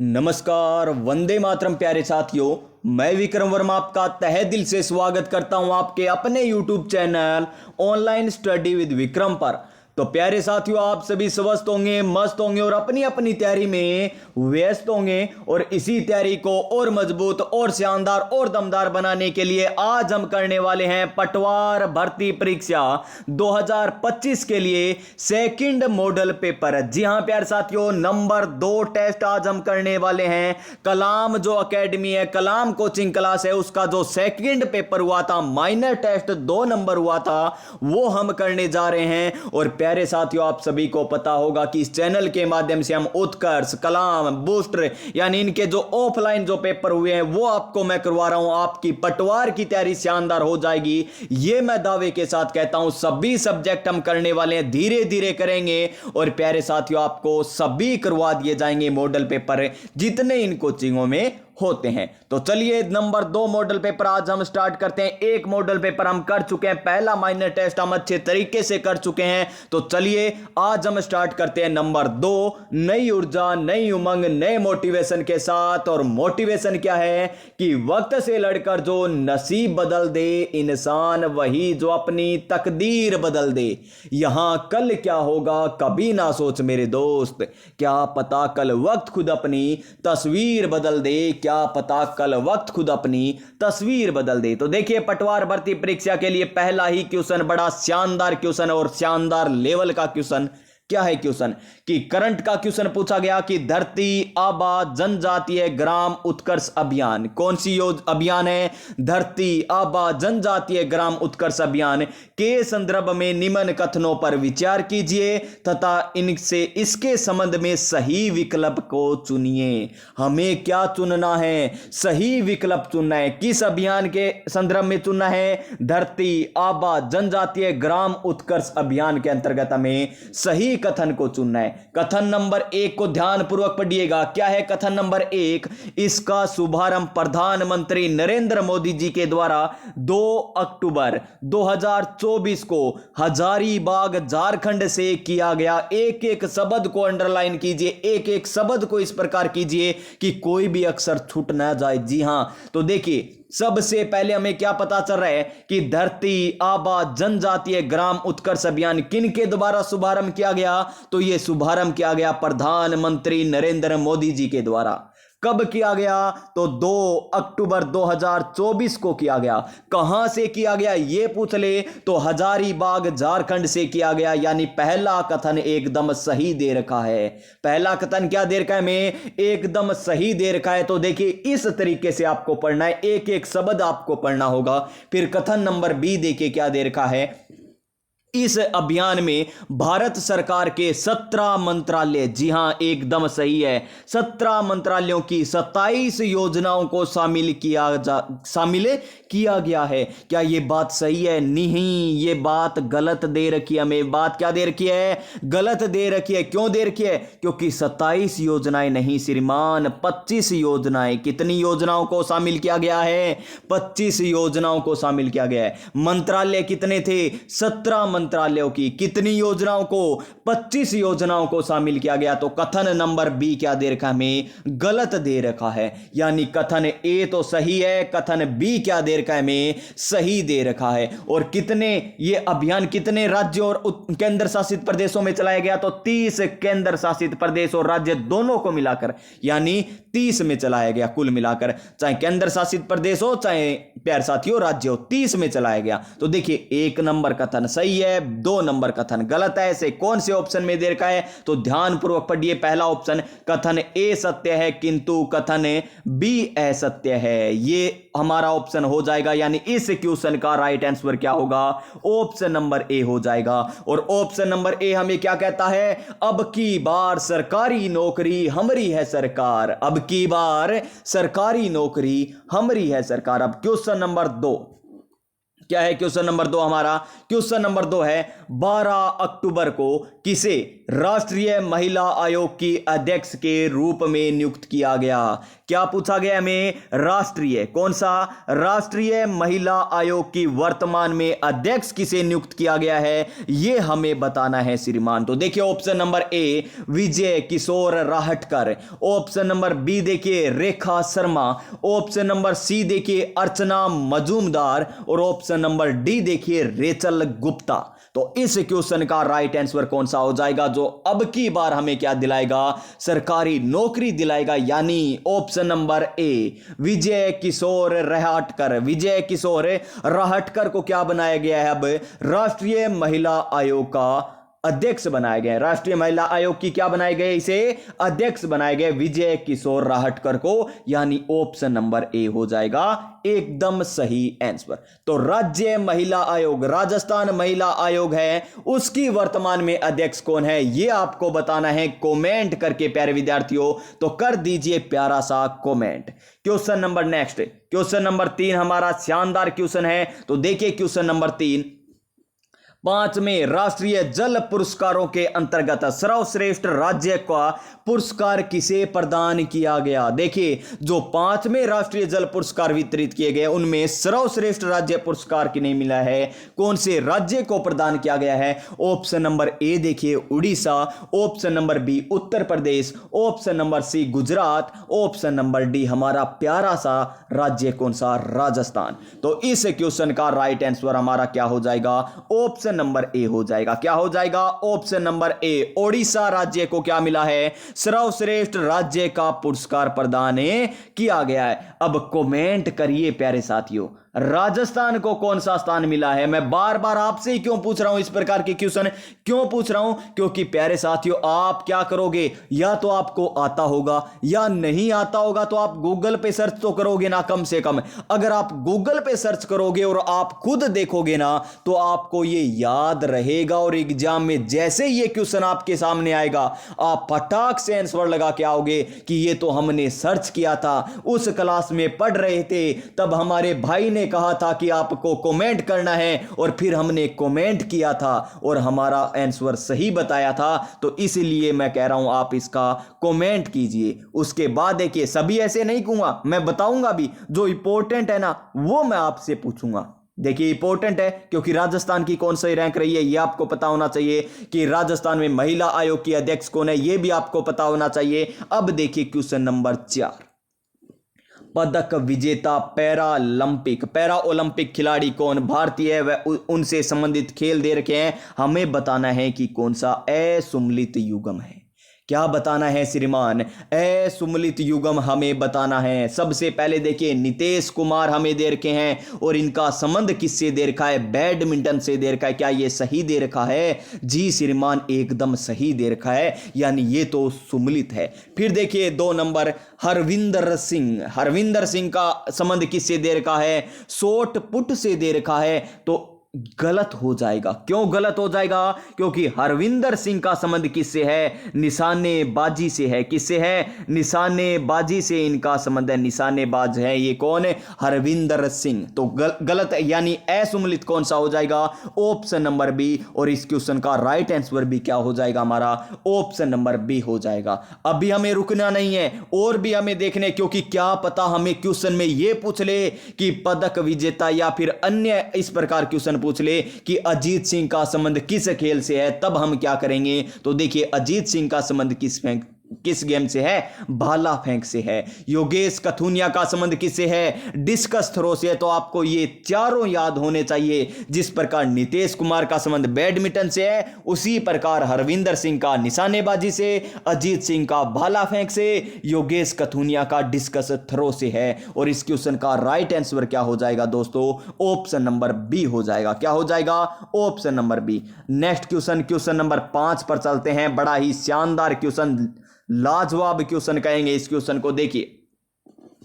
नमस्कार, वंदे मातरम प्यारे साथियों। मैं विक्रम वर्मा आपका तहे दिल से स्वागत करता हूं आपके अपने YouTube channel online study with Vikram पर। तो प्यारे साथियों, आप सभी स्वस्थ होंगे, मस्त होंगे और अपनी अपनी तैयारी में व्यस्त होंगे। और इसी तैयारी को और मजबूत और शानदार और दमदार बनाने के लिए आज हम करने वाले हैं पटवार भर्ती परीक्षा 2025 के लिए सेकंड मॉडल पेपर। जी हां प्यारे साथियों, नंबर 2 टेस्ट आज हम करने वाले हैं। कलाम जो एकेडमी है, कलाम कोचिंग क्लास है, उसका जो सेकंड पेपर हुआ था, माइनर टेस्ट 2 नंबर हुआ था, वो हम करने जा रहे हैं। और प्यारे साथियों, आप सभी को पता होगा कि इस चैनल के माध्यम से हम उत्कर्ष, कलाम, बूस्टर यानी इनके जो ऑफलाइन जो पेपर हुए हैं वो आपको मैं करवा रहा हूं। आपकी पटवार की तैयारी शानदार हो जाएगी, ये मैं दावे के साथ कहता हूं। सभी सब्जेक्ट हम करने वाले हैं, धीरे धीरे करेंगे। और प्यारे साथियों, आपको सभी करवा दिए जाएंगे मॉडल पेपर जितने इन कोचिंगों में होते हैं। तो चलिए, नंबर 2 मॉडल पेपर आज हम स्टार्ट करते हैं। एक मॉडल पेपर हम कर चुके हैं, पहला माइनर टेस्ट हम अच्छे तरीके से कर चुके हैं। तो चलिए आज हम स्टार्ट करते हैं नंबर 2, नई ऊर्जा, नई उमंग, नए मोटिवेशन के साथ। और मोटिवेशन क्या है कि वक्त से लड़कर जो नसीब बदल दे इंसान, वही जो अपनी तकदीर बदल दे। यहां कल क्या होगा कभी ना सोच मेरे दोस्त, क्या पता कल वक्त खुद अपनी तस्वीर बदल दे, क्या पता कल वक्त खुद अपनी तस्वीर बदल दे। तो देखिए, पटवार भर्ती परीक्षा के लिए पहला ही क्वेश्चन बड़ा शानदार क्वेश्चन और शानदार लेवल का क्वेश्चन। क्या है क्वेश्चन कि करंट का क्वेश्चन पूछा गया कि धरती आबा जनजातीय ग्राम उत्कर्ष अभियान, कौन सी अभियान है? धरती आबा जनजातीय ग्राम उत्कर्ष अभियान के संदर्भ में निम्न कथनों पर विचार कीजिए तथा इनसे इसके संबंध में सही विकल्प को चुनिए। हमें क्या चुनना है? सही विकल्प चुनना है। किस अभियान के संदर्भ में चुनना है? धरती आबा जनजातीय ग्राम उत्कर्ष अभियान के अंतर्गत हमें सही कथन को चुनना है। कथन नंबर 1 को ध्यान पूर्वक पढ़िएगा। क्या है कथन नंबर 1? इसका शुभारंभ प्रधानमंत्री नरेंद्र मोदी जी के द्वारा 2 अक्टूबर 2024 को हजारीबाग झारखंड से किया गया। एक एक शब्द को अंडरलाइन कीजिए, एक एक शब्द को इस प्रकार कीजिए कि कोई भी अक्षर छूट ना जाए। जी हां, तो देखिए, सबसे पहले हमें क्या पता चल रहा है कि धरती आबा जनजातीय ग्राम उत्कर्ष अभियान किन के द्वारा शुभारंभ किया गया? तो यह शुभारंभ किया गया प्रधानमंत्री नरेंद्र मोदी जी के द्वारा। कब किया गया? तो 2 अक्टूबर 2024 को किया गया। कहां से किया गया ये पूछ ले तो हजारीबाग झारखंड से किया गया। यानी पहला कथन एकदम सही दे रखा है। पहला कथन क्या दे रखा है? में एकदम सही दे रखा है। तो देखिए, इस तरीके से आपको पढ़ना है, एक एक शब्द आपको पढ़ना होगा। फिर कथन नंबर बी देखिए क्या दे रखा है। इस अभियान में भारत सरकार के 17 मंत्रालय, जी हां एकदम सही है, 17 मंत्रालयों की 27 योजनाओं को शामिल किया गया है। क्या यह बात सही है? नहीं, यह बात गलत दे रखी है। हमें बात क्या दे रखी है? गलत दे रखी है। क्यों दे रखी है? क्योंकि 27 योजनाएं नहीं श्रीमान, 25 योजनाएं। कितनी योजनाओं को शामिल किया गया है? 25 योजनाओं को शामिल किया गया है। मंत्रालय कितने थे? 17 मंत्रालयों की कितनी योजनाओं को? 25 योजनाओं को शामिल किया गया। तो कथन नंबर बी क्या दे रखा है? हमें गलत दे रखा है। यानी कथन ए तो सही है, कथन बी क्या दे रखा है? हमें सही दे रखा है। और कितने ये अभियान कितने राज्यों और केंद्र शासित प्रदेशों में चलाया गया? तो 30 केंद्र शासित प्रदेश और राज्य दोनों को मिलाकर, यानी 30 में चलाया गया कुल मिलाकर। चाहे केंद्र शासित प्रदेश हो चाहे प्यार साथियों राज्य हो, 30 में चलाया गया। तो देखिए, 1 नंबर कथन सही है, 2 नंबर कथन गलत है। ऐसे कौन से ऑप्शन में दे रखा है? तो ध्यान पूर्वक पढ़िए। पहला ऑप्शन कथन ए सत्य है किंतु कथन बी असत्य है। ये हमारा ऑप्शन हो जाएगा। यानी इस क्वेश्चन का राइट आंसर क्या होगा? ऑप्शन नंबर ए हो जाएगा। और ऑप्शन नंबर ए हमें क्या कहता है? अब की बार सरकारी नौकरी हमारी है सरकार। अब की बार सरकारी नौकरी हमारी है सरकार। अब क्वेश्चन नंबर 2 क्या है? क्वेश्चन नंबर 2 हमारा क्वेश्चन नंबर 2 है 12 अक्टूबर को किसे राष्ट्रीय महिला आयोग की अध्यक्ष के रूप में नियुक्त किया गया? क्या पूछा गया हमें? राष्ट्रीय, कौन सा? राष्ट्रीय महिला आयोग की वर्तमान में अध्यक्ष किसे नियुक्त किया गया है, यह हमें बताना है श्रीमान। तो देखिए option number A Vijay Kishore Rahatkar, option number B देखिए Rekha Sharma, option number C देखिए अर्चना मजूमदार और ऑप्शन नंबर डी देखिए रेचल गुप्ता। तो इस क्वेश्चन का राइट आंसर कौन सा हो जाएगा, जो अब की बार हमें क्या दिलाएगा? सरकारी नौकरी दिलाएगा, यानी option number A Vijay Kishore Rahatkar. विजय किशोर राहटकर को क्या बनाया गया है? अब राष्ट्रीय महिला आयोग का अध्यक्ष बनाया गया। राष्ट्रीय महिला आयोग की क्या बनाए गए? इसे अध्यक्ष बनाए गए विजय किशोर राहटकर को, यानी ऑप्शन नंबर ए हो जाएगा एकदम सही आंसर। तो राज्य महिला आयोग, राजस्थान महिला आयोग है, उसकी वर्तमान में अध्यक्ष कौन है, यह आपको बताना है कमेंट करके प्यारे विद्यार्थियों। तो कर दीजिए प्यारा सा comment. Question number next, question number 3 हमारा शानदार क्वेश्चन है। तो देखिए क्वेश्चन नंबर 3, 5वें राष्ट्रीय जल पुरस्कारों के अंतर्गत सर्वश्रेष्ठ राज्य का पुरस्कार किसे प्रदान किया गया? देखिए जो 5वें राष्ट्रीय जल पुरस्कार वितरित किए गए उनमें सर्वश्रेष्ठ राज्य पुरस्कार किन्हें मिला है, कौन से राज्य को प्रदान किया गया है? ऑप्शन नंबर ए देखिए Orissa, option number B Uttar Pradesh, option number C Gujarat, option number D हमारा प्यारा सा राज्य कौन सा? राजस्थान। तो इस क्वेश्चन का राइट आंसर हमारा क्या हो जाएगा? ऑप्शन नंबर ए हो जाएगा। क्या हो जाएगा? ऑप्शन नंबर ए, ओडिशा राज्य को क्या मिला है? सर्वश्रेष्ठ राज्य का पुरस्कार प्रदान किया गया है। अब कमेंट करिए प्यारे साथियों, राजस्थान को कौन सा स्थान मिला है? मैं बार बार आपसे ही क्यों पूछ रहा हूं इस प्रकार के क्वेश्चन, क्यों पूछ रहा हूं? क्योंकि प्यारे साथियों आप क्या करोगे, या तो आपको आता होगा या नहीं आता होगा तो आप गूगल पे सर्च तो करोगे ना कम से कम। अगर आप गूगल पे सर्च करोगे और आप खुद देखोगे ना तो आपको ये याद रहेगा और एग्जाम में जैसे ये क्वेश्चन आपके सामने आएगा आप फटाक से आंसर लगा के आओगे कि ये तो हमने सर्च किया था, उस क्लास में पढ़ रहे थे, तब हमारे भाई ने कहा था कि आपको कमेंट करना है और फिर हमने कमेंट किया था और हमारा आंसर सही बताया था। तो इसलिए मैं कह रहा हूं आप इसका कमेंट कीजिए। उसके बाद देखिए सभी ऐसे नहीं कहूंगा, मैं बताऊंगा भी, जो इंपॉर्टेंट है ना वो मैं आपसे पूछूंगा। देखिए इंपॉर्टेंट है क्योंकि राजस्थान की कौन सी रैंक रही है ये आपको पता होना चाहिए, कि राजस्थान में महिला आयोग की अध्यक्ष कौन है ये भी आपको पता होना चाहिए। अब देखिए क्वेश्चन नंबर 4, पदक विजेता पैरा ओलंपिक खिलाड़ी कौन? भारतीय है वह उनसे संबंधित खेल दे रखे हैं, हमें बताना है कि कौन सा? असुमलित युगम है। क्या बताना है श्रीमान? असुमलित युगम हमें बताना है। सबसे पहले देखिए नीतीश कुमार हमें दे रखे हैं और इनका संबंध किससे दे रखा है? बैडमिंटन से दे रखा है। क्या ये सही दे रखा है? जी श्रीमान एकदम सही दे रखा है, यानी ये तो सुमलित है। फिर देखिए 2 नंबर, हरविंदर सिंह का संबंध किससे दे रखा है? शॉट पुट से दे रखा है। तो गलत हो जाएगा। क्यों गलत हो जाएगा? क्योंकि हरविंदर सिंह का संबंध किससे है? निशानेबाजी से है। किससे है? निशानेबाजी से इनका संबंध है। निशानेबाज है ये कौन? हरविंदर सिंह। तो गलत यानी असुमलित कौन सा हो जाएगा? Option number B. और इस क्वेश्चन का राइट आंसर भी क्या हो जाएगा हमारा? ऑप्शन नंबर बी हो जाएगा। अभी हमें रुकना नहीं है और भी हमें देखने, क्योंकि क्या पता हमें क्वेश्चन में यह पूछ ले कि पदक विजेता या फिर अन्य इस प्रकार क्वेश्चन पूछ ले कि अजीत सिंह का संबंध किस खेल से है, तब हम क्या करेंगे। तो देखिए अजीत सिंह का संबंध किस गेम से है? भाला फेंक से है। योगेश कथुनिया का संबंध किससे है? डिस्कस थ्रो से है। तो आपको ये चारों याद होने चाहिए। जिस प्रकार नीतीश कुमार का संबंध बैडमिंटन से है, उसी प्रकार हरविंदर सिंह का निशानेबाजी से, अजीत सिंह का भाला फेंक से, योगेश कथुनिया का डिस्कस थ्रो से है। और इस क्वेश्चन का राइट आंसर क्या हो जाएगा दोस्तों? ऑप्शन नंबर बी हो जाएगा। क्या हो जाएगा? Option number B. Next question number 5 पर चलते हैं। बड़ा ही शानदार क्वेश्चन, लाजवाब क्वेश्चन कहेंगे इस क्वेश्चन को। देखिए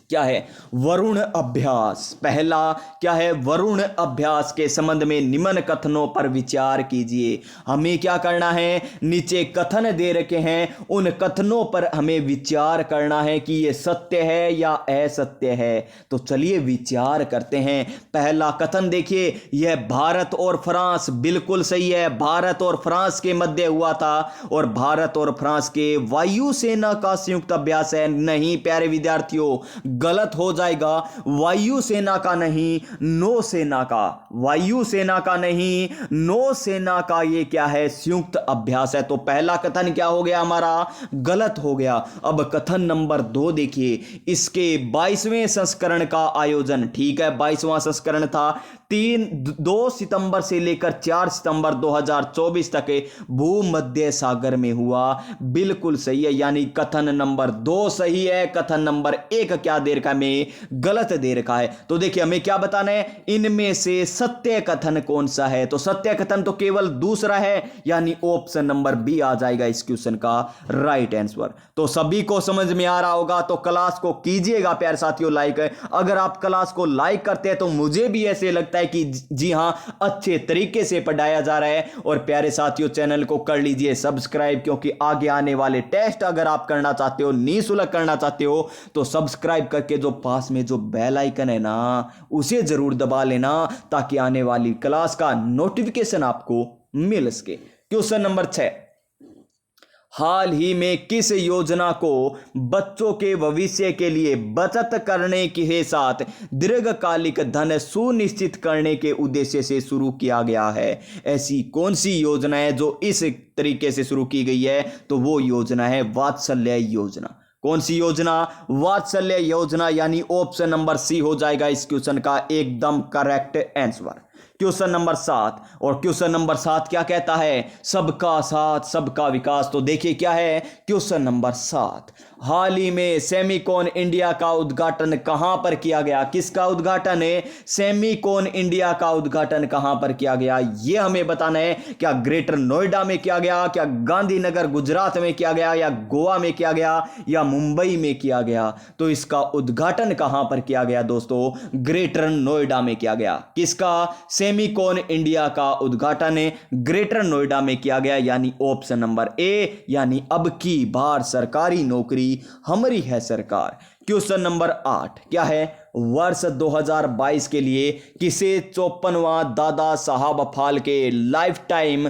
क्या है? वरुण अभ्यास। पहला क्या है? वरुण अभ्यास के संबंध में निम्न कथनों पर विचार कीजिए। हमें क्या करना है? नीचे कथन दे रखे हैं, उन कथनों पर हमें विचार करना है कि ये सत्य है या असत्य है। तो चलिए विचार करते हैं। पहला कथन देखिए, यह भारत और फ्रांस, बिल्कुल सही है, भारत और फ्रांस के मध्य हुआ था और भारत और फ्रांस के वायुसेना का संयुक्त अभ्यास है। नहीं प्यारे विद्यार्थियों, गलत हो जाएगा। वायुसेना का नहीं, नौसेना का, वायुसेना का नहीं, नौसेना का ये क्या है? संयुक्त अभ्यास है। तो पहला कथन क्या हो गया हमारा? गलत हो गया। अब कथन नंबर 2 देखिए, इसके 22वें संस्करण का आयोजन, ठीक है 22वां संस्करण था, 2 सितंबर से लेकर 4 सितंबर 2024 तक भूमध्य सागर में हुआ। बिल्कुल सही है, यानी कथन नंबर 2 सही है, कथन नंबर 1 क्या दे रखा है? में गलत दे रखा है। तो देखिए हमें क्या बताना है, इनमें से सत्य कथन कौन सा है? तो सत्य कथन तो केवल दूसरा है, यानी ऑप्शन नंबर बी आ जाएगा इस क्वेश्चन का राइट आंसर। तो सभी को समझ में आ रहा होगा, तो क्लास को कीजिएगा प्यारे साथियों लाइक। अगर आप क्लास को लाइक करते हैं तो मुझे भी ऐसे लगता है कि जी हां, अच्छे तरीके से पढ़ाया जा रहा है। और प्यारे साथियों चैनल को कर लीजिए सब्सक्राइब, क्योंकि आगे आने वाले टेस्ट अगर आप करना चाहते हो, निःशुल्क करना चाहते हो, तो सब्सक्राइब करके जो पास में जो बेल आइकन है ना, उसे जरूर दबा लेना, ताकि आने वाली क्लास का नोटिफिकेशन आपको मिल सके। क्वेश्चन नंबर 6, हाल ही में किस योजना को बच्चों के भविष्य के लिए बचत करने के साथ दीर्घकालिक धन सुनिश्चित करने के उद्देश्य से शुरू किया गया है? ऐसी कौन सी योजना है जो इस तरीके से शुरू की गई है? तो वो योजना है वात्सल्य योजना। कौन सी योजना? वात्सल्य योजना, यानी ऑप्शन नंबर सी हो जाएगा इस क्वेश्चन का एकदम करेक्ट आंसर। क्वेश्चन नंबर 7, और क्वेश्चन नंबर 7 क्या कहता है? सबका साथ सबका विकास। तो देखिए क्या है क्वेश्चन नंबर 7, हाल ही में सेमीकॉन इंडिया का उद्घाटन कहां पर किया गया? किसका उद्घाटन है? सेमीकॉन इंडिया का उद्घाटन कहां पर किया गया, यह हमें बताना है। क्या ग्रेटर नोएडा में किया गया, क्या गांधीनगर गुजरात में किया गया, या गोवा में किया गया, या मुंबई में किया गया? तो इसका उद्घाटन कहां पर किया गया दोस्तों? ग्रेटर नोएडा में किया गया। किसका? सेमीकॉन इंडिया का उद्घाटन ग्रेटर नोएडा में किया गया, यानी ऑप्शन नंबर ए, यानी अब की बार सरकारी नौकरी हमारी है सरकार। क्वेश्चन नंबर 8 क्या है? वर्ष 2022 के लिए किसे 54वां Dada Saheb Phalke life time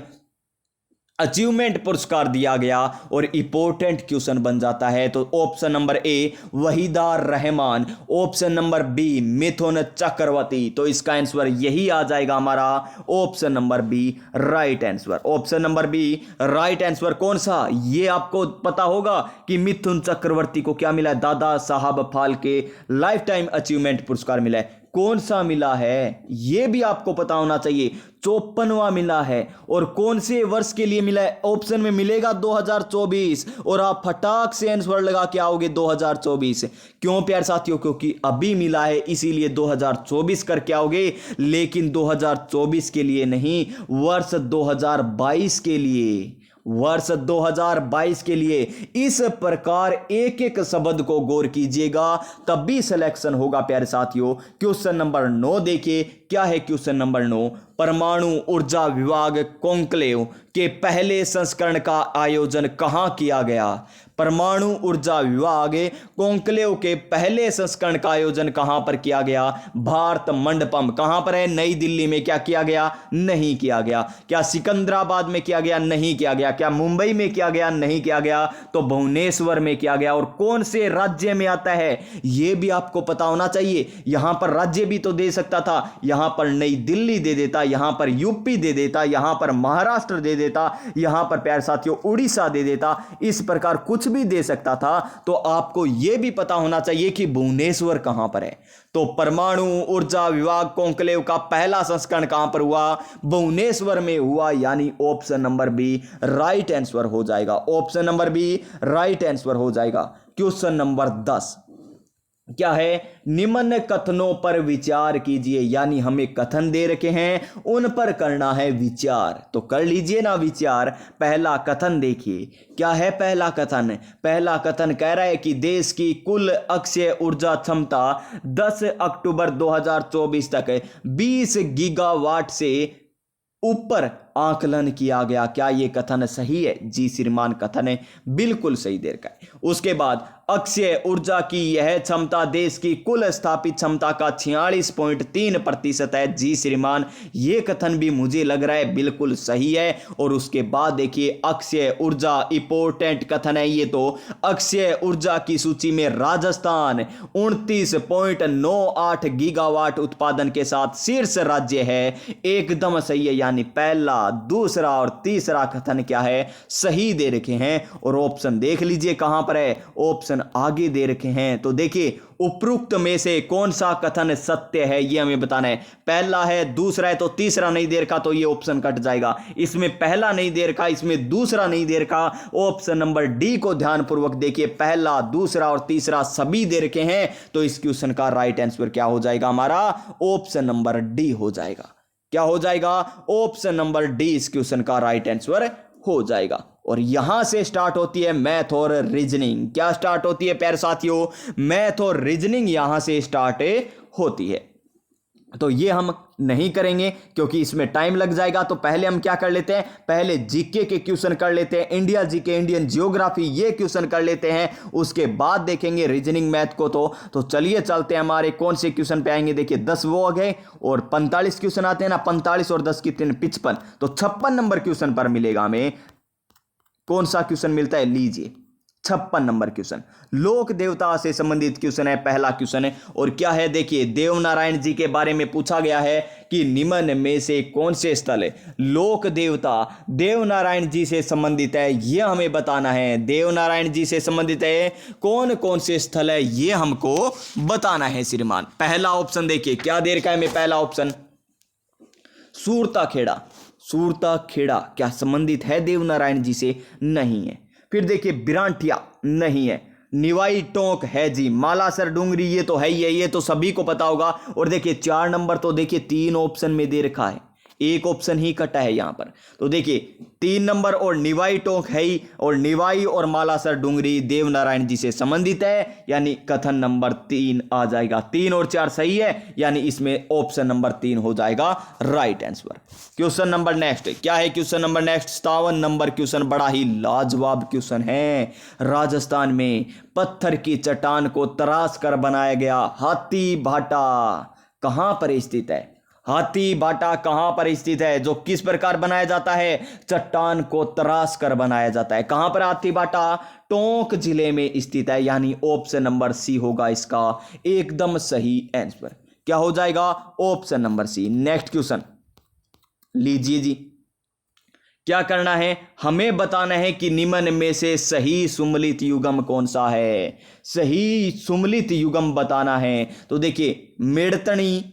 achievement पुरस्कार दिया गया? और इंपॉर्टेंट क्वेश्चन बन जाता है। तो option number A Waheeda Rehman, option number B Mithun Chakraborty. तो इसका आंसर यही आ जाएगा हमारा option number B right answer. Option number B right answer कौन सा? ये आपको पता होगा कि मिथुन चक्रवर्ती को क्या मिला है? Dada Saheb Phalke life time achievement पुरस्कार मिला है। कौन सा मिला है यह भी आपको पता होना चाहिए। 54वां मिला है। और कौन से वर्ष के लिए मिला है? ऑप्शन में मिलेगा 2024, और आप फटाक से आंसर लगा के आओगे 2024। क्यों प्यारे साथियों? क्योंकि अभी मिला है इसीलिए 2024 करके आओगे, लेकिन 2024 के लिए नहीं, वर्ष 2022 के लिए, वर्ष 2022 के लिए। इस प्रकार एक एक शब्द को गौर कीजिएगा, तब भी सिलेक्शन होगा प्यारे साथियों। क्वेश्चन नंबर 9 देखिए क्या है क्वेश्चन नंबर 9, परमाणु ऊर्जा विभाग कॉन्क्लेव के पहले संस्करण का आयोजन कहां किया गया? परमाणु ऊर्जा विभाग कॉन्क्लेव के पहले संस्करण का आयोजन कहां पर किया गया? भारत मंडपम कहां पर है? नई दिल्ली में। क्या किया गया? नहीं किया गया। क्या सिकंदराबाद में किया गया? नहीं किया गया। क्या मुंबई में किया गया? नहीं किया गया। तो भुवनेश्वर में किया गया। और कौन से राज्य में आता है यह भी आपको पता होना चाहिए। यहां पर राज्य भी तो दे सकता था, यहां पर नई दिल्ली दे देता, यहां पर यूपी दे देता, यहां पर महाराष्ट्र दे देता, यहां पर प्यारे साथियों उड़ीसा दे देता, इस प्रकार कुछ भी दे सकता था। तो आपको यह भी पता होना चाहिए कि भुवनेश्वर कहां पर है। तो परमाणु ऊर्जा विभाग कॉन्क्लेव का पहला संस्करण कहां पर हुआ? भुवनेश्वर में हुआ, यानी option number B right answer हो जाएगा। Option number B right answer हो जाएगा। क्वेश्चन नंबर 10, क्या है, निम्न कथनों पर विचार कीजिए, यानी हमें कथन दे रखे हैं उन पर करना है विचार, तो कर लीजिए ना विचार। पहला कथन देखिए, क्या है पहला कथन। पहला कथन कह रहा है कि देश की कुल अक्षय ऊर्जा क्षमता 10 अक्टूबर 2024 तक 20 गीगावाट से ऊपर आकलन किया गया। क्या यह कथन सही है? जी श्रीमान, कथन है बिल्कुल सही देर का है। उसके बाद अक्षय ऊर्जा की यह क्षमता देश की कुल स्थापित क्षमता का 46.3% है। जी श्रीमान, यह कथन भी मुझे लग रहा है बिल्कुल सही है। और उसके बाद देखिए, अक्षय ऊर्जा इंपोर्टेंट कथन है ये, तो अक्षय ऊर्जा की सूची में राजस्थान 29.98 गीगावाट उत्पादन के साथ शीर्ष राज्य है। एकदम सही है, यानी पहला, दूसरा और तीसरा कथन क्या है, सही दे रखे हैं। और ऑप्शन देख लीजिए कहां पर है, ऑप्शन आगे दे रखे हैं। तो देखिए, उपरोक्त में से कौन सा कथन सत्य है यह हमें बताना है। पहला है, दूसरा है, तो तीसरा नहीं दे रखा तो यह ऑप्शन कट जाएगा। इसमें पहला नहीं दे रखा, इसमें दूसरा नहीं दे रखा। ऑप्शन नंबर डी को ध्यानपूर्वक देखिए, पहला, दूसरा और तीसरा सभी दे रखे हैं। तो इस क्वेश्चन का राइट आंसर क्या हो जाएगा हमारा, ऑप्शन नंबर डी हो जाएगा। क्या हो जाएगा, ऑप्शन नंबर डी इस क्वेश्चन का राइट आंसर हो जाएगा। और यहां से स्टार्ट होती है मैथ और रीजनिंग। क्या स्टार्ट होती है प्यारे साथियों, मैथ और रीजनिंग यहां से स्टार्ट होती है। तो ये हम नहीं करेंगे क्योंकि इसमें टाइम लग जाएगा। तो पहले हम क्या कर लेते हैं, पहले जीके के क्वेश्चन कर लेते हैं, इंडिया जीके, इंडियन ज्योग्राफी, ये क्वेश्चन कर लेते हैं। उसके बाद देखेंगे रीजनिंग मैथ को। तो चलिए चलते हैं, हमारे कौन से क्वेश्चन पे आएंगे। देखिए 10 वो हो गए और 45 क्वेश्चन आते हैं ना, 45 और 10 कितने, 55। तो 56 नंबर क्वेश्चन पर मिलेगा हमें। कौन सा क्वेश्चन मिलता है, लीजिए 56 नंबर क्वेश्चन, लोक देवता से संबंधित क्वेश्चन है, पहला क्वेश्चन है। और क्या है, देखिए देवनारायण जी के बारे में पूछा गया है कि निम्न में से कौन से स्थल है लोक देवता देवनारायण जी से संबंधित है, यह हमें बताना है। देवनारायण जी से संबंधित है कौन कौन से स्थल है, यह हमको बताना है श्रीमान। पहला ऑप्शन देखिए, क्या देर का है हमें, पहला ऑप्शन सूरता खेड़ा। सूरता खेड़ा क्या संबंधित है देवनारायण जी से? नहीं है। फिर देखिए बिरांठिया, नहीं है। निवाई टोंक है जी। मालासर डूंगरी, ये तो है ही है, ये तो सभी को पता होगा। और देखिए 4 नंबर तो देखिए 3 ऑप्शन में दे रखा है, एक ऑप्शन ही कटा है यहां पर। तो देखिए 3 नंबर और निवाई टोंक है ही, और निवाई और मालासर डूंगरी देवनारायण जी से संबंधित है, यानी कथन नंबर 3 आ जाएगा। 3 और 4 सही है, यानी इसमें ऑप्शन नंबर 3 हो जाएगा right answer. Question number next, क्या है question number next, 57 number question, बड़ा ही लाजवाब क्वेश्चन है। राजस्थान में पत्थर की चट्टान को तराश कर बनाया गया हाथी भाटा कहां पर स्थित है? हाथी भाटा कहां पर स्थित है, जो किस प्रकार बनाया जाता है, चट्टान को तराश कर बनाया जाता है। कहां पर हाथी भाटा? टोंक जिले में स्थित है, यानी ऑप्शन नंबर सी होगा इसका एकदम सही आंसर। क्या हो जाएगा, option number C. Next question लीजिए जी, क्या करना है, हमें बताना है कि निम्न में से सही सुमलित युगम कौन सा है। सही सुमलित युगम बताना है। तो देखिए मेड़तनी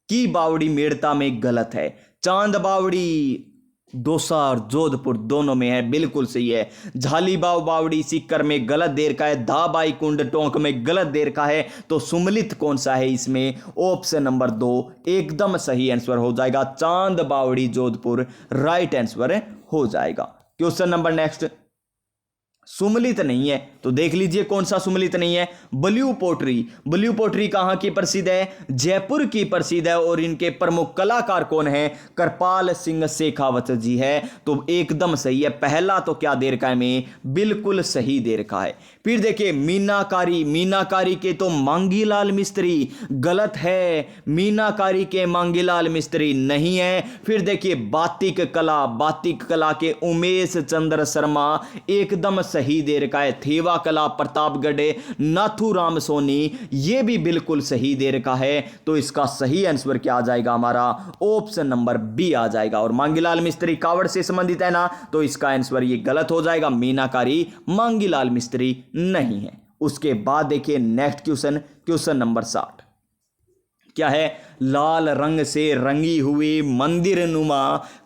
की बावड़ी मेड़ता में गलत है, चांद बावड़ी दौसा और जोधपुर दोनों में है, बिल्कुल सही है। झालीबाव बावड़ी सीकर में गलत देर का है, धाबाई कुंड टोंक में गलत देर का है। तो सुमलित कौन सा है इसमें, ऑप्शन नंबर 2 एकदम सही आंसर हो जाएगा, चांद बावड़ी जोधपुर राइट आंसर हो जाएगा। क्वेश्चन नंबर नेक्स्ट, सुमलित नहीं है तो देख लीजिए कौन सा सुमलित नहीं है, ब्लू पोट्री। ब्लू पोट्री कहां की प्रसिद्ध है, जयपुर की प्रसिद्ध है। और इनके प्रमुख कलाकार कौन है, कृपाल सिंह शेखावत जी है। तो एकदम सही है, पहला तो क्या दे रखा है में, बिल्कुल सही दे रखा है। फिर देखिए मीनाकारी, मीनाकारी के तो मांगीलाल मिस्त्री गलत है, मीनाकारी के मांगीलाल मिस्त्री नहीं है। फिर देखिए बातिक कला, बातिक कला के उमेश चंद्र शर्मा एकदम सही दे रखा है। थेवा कला प्रतापगढ़ नाथूराम सोनी, ये भी बिल्कुल सही दे रखा है। तो इसका सही आंसर क्या आ जाएगा हमारा, ऑप्शन नंबर बी आ जाएगा। और मांगीलाल मिस्त्री कावड़ से संबंधित है ना, तो इसका आंसर ये गलत हो जाएगा, मीनाकारी मांगीलाल मिस्त्री नहीं है। उसके बाद देखिए नेक्स्ट क्वेश्चन, क्वेश्चन नंबर 60 क्या है, लाल रंग से रंगी हुई मंदिर नुमा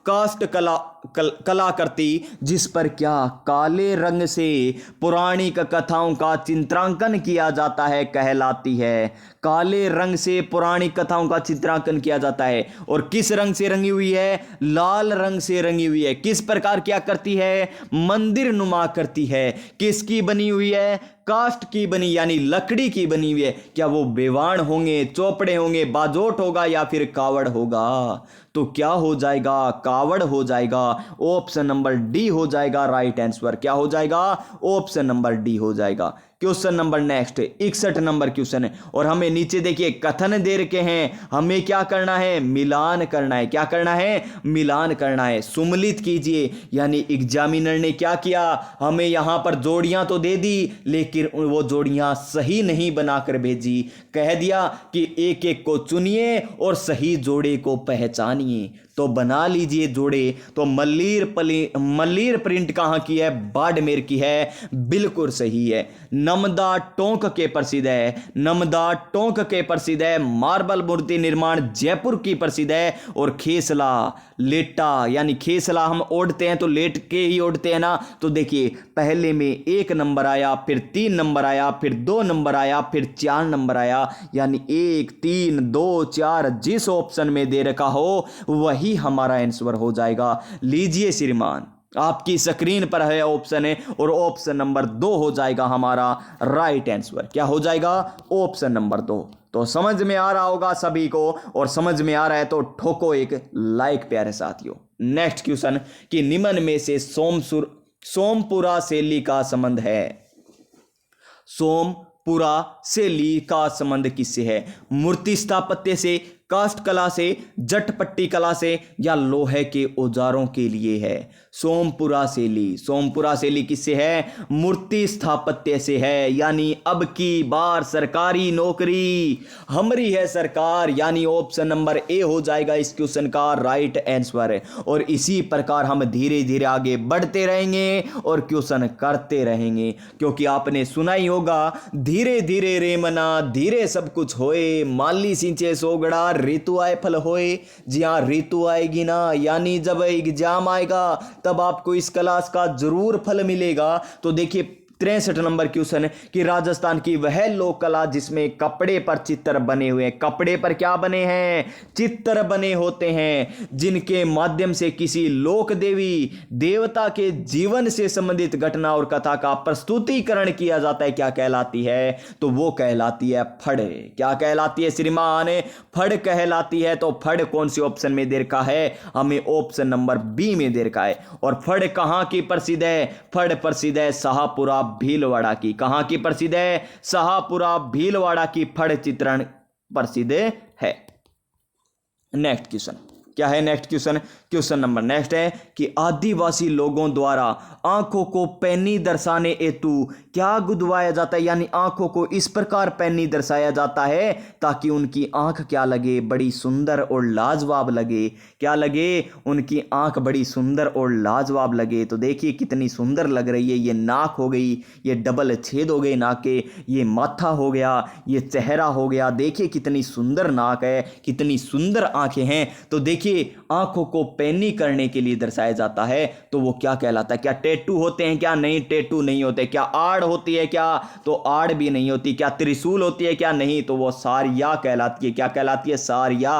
काष्ठ कलाकृति जिस पर क्या काले रंग से पौराणिक कथाओं का चित्रांकन किया जाता है कहलाती है। काले रंग से पौराणिक कथाओं का चित्रांकन किया जाता है। और किस रंग से रंगी हुई है? लाल रंग से रंगी हुई है। किस प्रकार क्या करती है? मंदिर नुमा करती है। किसकी बनी हुई है? काष्ठ की बनी यानी लकड़ी की बनी हुई है। क्या वो बेवाण होंगे, चौपड़े होंगे, बाजोट होगा या फिर कावड़ होगा? तो क्या हो जाएगा? कावड़ हो जाएगा। ऑप्शन नंबर डी हो जाएगा राइट आंसर। क्या हो जाएगा? ऑप्शन नंबर डी हो जाएगा। Question number next 61 number question है और हमें नीचे देखिए कथन दे रखे हैं। हमें क्या करना है? मिलान करना है। क्या करना है? मिलान करना है। सुमलित कीजिए यानी एग्जामिनर ने क्या किया? हमें यहां पर जोड़ियां तो दे दी लेकिन वो जोड़ियां सही नहीं बनाकर भेजी। कह दिया कि एक एक को चुनिए और सही जोड़े को पहचानिए। तो बना लीजिए जोड़े। तो मल्लीर प्रिंट कहां की है? बाड़मेर की है। बिल्कुल सही है। नमदा टोंक के प्रसिद्ध है। नमदा टोंक के प्रसिद्ध है। मार्बल मूर्ति निर्माण जयपुर की प्रसिद्ध है। और खेसला लेटा यानी खेसला हम ओढ़ते हैं तो लेट के ही ओढ़ते हैं ना। तो देखिए पहले में 1 नंबर आया, फिर 3 नंबर आया, फिर 2 नंबर आया, फिर 4 नंबर आया। यानी 1 3 2 4 जिस ऑप्शन में दे रखा हो वही हमारा आंसर हो जाएगा। लीजिए श्रीमान आपकी स्क्रीन पर है ऑप्शन है और ऑप्शन नंबर 2 हो जाएगा हमारा राइट आंसर। क्या हो जाएगा? Option number 2। तो समझ में आ रहा होगा सभी को और समझ में आ रहा है तो ठोको एक लाइक प्यारे साथियों। नेक्स्ट क्वेश्चन कि निम्न में से सोमपुरा शैली का संबंध है। सोमपुरा शैली का संबंध किससे है? मूर्ति स्थापत्य से, काष्ठ कला से, जटपट्टी कला से या लोहे के औजारों के लिए है? सोमपुरा शैली किससे है? मूर्ति स्थापत्य से है। यानी अब की बार सरकारी नौकरी हमारी है सरकार। यानी ऑप्शन नंबर ए हो जाएगा इस क्वेश्चन का राइट आंसर। और इसी प्रकार हम धीरे धीरे आगे बढ़ते रहेंगे और क्वेश्चन करते रहेंगे क्योंकि आपने सुना ही होगा धीरे धीरे रे मना धीरे सब कुछ होए, माली सिंचे सोगड़ा ऋतु आए फल होए। जी हाँ, ऋतु आएगी ना यानी जब एग्जाम आएगा तब आपको इस क्लास का जरूर फल मिलेगा। तो देखिए 63 नंबर क्वेश्चन कि राजस्थान की वह लोक कला जिसमें कपड़े पर चित्र बने हुए हैं। कपड़े पर क्या बने हैं? चित्र बने होते हैं जिनके माध्यम से किसी लोक देवी देवता के जीवन से संबंधित घटना और कथा का प्रस्तुतिकरण किया जाता है। क्या कहलाती है? तो वो कहलाती है फड़। क्या कहलाती है श्रीमान? फड़ कहलाती है। तो फड़ कौन सी ऑप्शन में दे रखा है? हमें ऑप्शन नंबर बी में दे रखा है। और फड़ कहां की प्रसिद्ध है? फड़ प्रसिद्ध है शाहपुरा भीलवाड़ा की। कहां की प्रसिद्ध है? शाहपुरा भीलवाड़ा की फड़ चित्रण प्रसिद्ध है। नेक्स्ट क्वेश्चन क्या है? नेक्स्ट क्वेश्चन नंबर नेक्स्ट है कि आदिवासी लोगों द्वारा आंखों को पैनी दर्शाने हेतु क्या गुदवाया जाता है? यानी आंखों को इस प्रकार पैनी दर्शाया जाता है ताकि उनकी आंख क्या लगे? बड़ी सुंदर और लाजवाब लगे। क्या लगे? उनकी आंख बड़ी सुंदर और लाजवाब लगे। तो देखिए कितनी सुंदर लग रही है। ये नाक हो गई, ये डबल छेद हो गए नाक के, ये माथा हो गया, ये चेहरा हो गया। देखिए कितनी सुंदर नाक है, कितनी सुंदर आंखें हैं। तो देखिए आंखों को पैनी करने के लिए दर्शाया जाता है। तो वो क्या कहलाता है? क्या टैटू होते हैं? क्या नहीं, टैटू नहीं होते। क्या आड़ होती है? क्या? तो आड़ भी नहीं होती। क्या त्रिशूल होती है? क्या नहीं, तो वो सारिया कहलाती है। क्या कहलाती है? सारिया।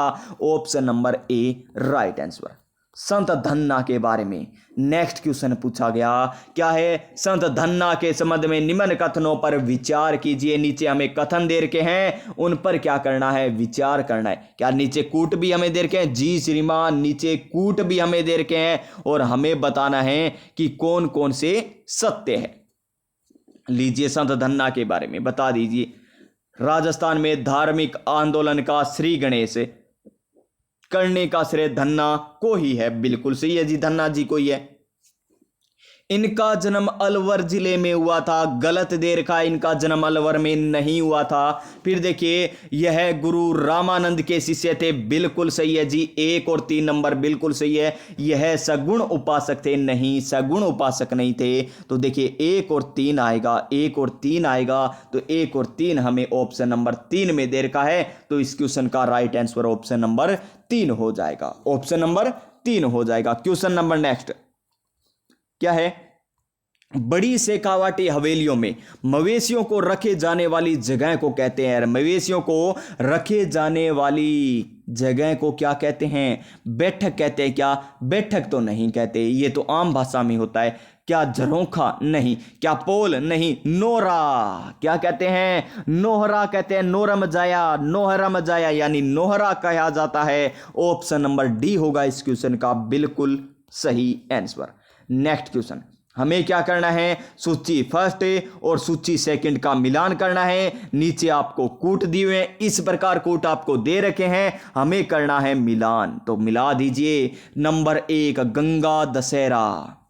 Option number A right answer. संत धन्ना के बारे में नेक्स्ट क्वेश्चन पूछा गया। क्या है? संत धन्ना के संबंध में निम्न कथनों पर विचार कीजिए। नीचे हमें कथन दे रखे हैं, उन पर क्या करना है? विचार करना है। क्या नीचे कूट भी हमें दे रखे हैं? जी श्रीमान, नीचे कूट भी हमें दे रखे हैं और हमें बताना है कि कौन कौन से सत्य है। लीजिए संत धन्ना के बारे में बता दीजिए। राजस्थान में धार्मिक आंदोलन का श्री गणेश करने का श्रेय धन्ना को ही है। बिल्कुल सही है जी, धन्ना जी को ही है। इनका जन्म अलवर जिले में हुआ था। गलत दे रखा है, इनका जन्म अलवर में नहीं हुआ था। फिर देखिए यह गुरु रामानंद के शिष्य थे। बिल्कुल सही है जी, 1 और 3 नंबर बिल्कुल सही है। यह सगुण उपासक थे। नहीं, सगुण उपासक नहीं थे। तो देखिए 1 और 3 आएगा, 1 और 3 आएगा। तो 1 और 3 हमें ऑप्शन नंबर 3 में दे रखा है। तो इस क्वेश्चन का राइट आंसर ऑप्शन नंबर 3 हो जाएगा। ऑप्शन नंबर 3 हो जाएगा। क्वेश्चन नंबर नेक्स्ट क्या है? बड़ी शेखावाटी हवेलियों में मवेशियों को रखे जाने वाली जगह को कहते हैं, मवेशियों को रखे जाने वाली जगह को क्या कहते हैं? बैठक कहते हैं क्या? बैठक तो नहीं कहते, ये तो आम भाषा में होता है। क्या झरोखा? नहीं। क्या पोल? नहीं। नोहरा। क्या कहते हैं? नोहरा कहते हैं। नोरम जाया, नोहरम जाया, यानी नोहरा कहा जाता है। ऑप्शन नंबर डी होगा इस क्वेश्चन का बिल्कुल सही आंसर। नेक्स्ट क्वेश्चन, हमें क्या करना है? सूची फर्स्ट और सूची सेकंड का मिलान करना है। नीचे आपको कूट दिए हुए हैं, इस प्रकार कूट आपको दे रखे हैं, हमें करना है मिलान। तो मिला दीजिए। नंबर 1 गंगा दशहरा।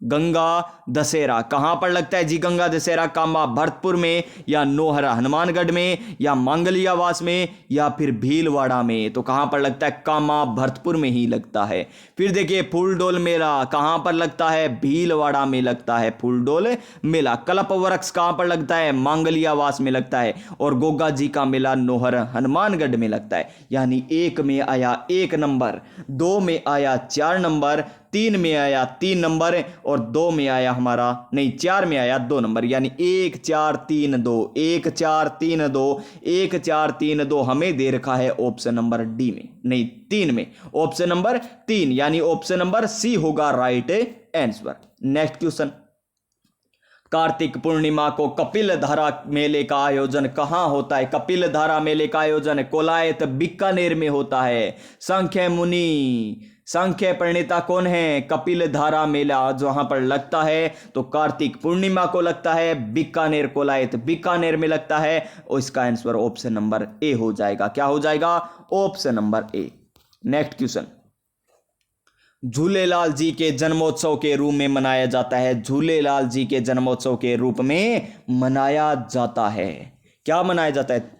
गंगा दशहरा कहां पर लगता है जी? गंगा दशहरा कामा भरतपुर में, या नोहरा हनुमानगढ़ में, या मांगलियावास में, या फिर भीलवाड़ा में? तो कहां पर लगता है? कामा भरतपुर में ही लगता है। फिर देखिए फूलडोल मेला कहां पर लगता है? भीलवाड़ा में लगता है फूलडोल मेला। कल्प वृक्ष कहां पर लगता है? मांगलियावास में लगता है। और गोगा जी का मेला नोहर हनुमानगढ़ में लगता है। यानी 1 में आया 1 नंबर, 2 में आया 4 नंबर, 3 में आया 3 नंबर, और 2 में आया हमारा नहीं 4 में आया 2 नंबर, यानी 1 4 3 2, 1 4 3 2, 1 4 3 2 हमें दे रखा है ऑप्शन नंबर डी में, नहीं 3 में, ऑप्शन नंबर 3, यानी ऑप्शन नंबर सी होगा right answer. Next question, Kartik Purnima को कपिल धारा मेले का आयोजन कहां होता है? कपिल धारा मेले का आयोजन कोलायत बीकानेर में होता है। सांख्य मुनि, सांख्य प्रणेता कौन है? कपिल धारा मेला जहां पर लगता है तो कार्तिक पूर्णिमा को लगता है, बीकानेर कोलायत बीकानेर में लगता है, और इसका आंसर ऑप्शन नंबर ए हो जाएगा। क्या हो जाएगा? Option number A. Next question, Jhulelal ji के जन्मोत्सव के रूप में मनाया जाता है। झूलेलाल जी के जन्मोत्सव के रूप में मनाया जाता है। क्या मनाया जाता है?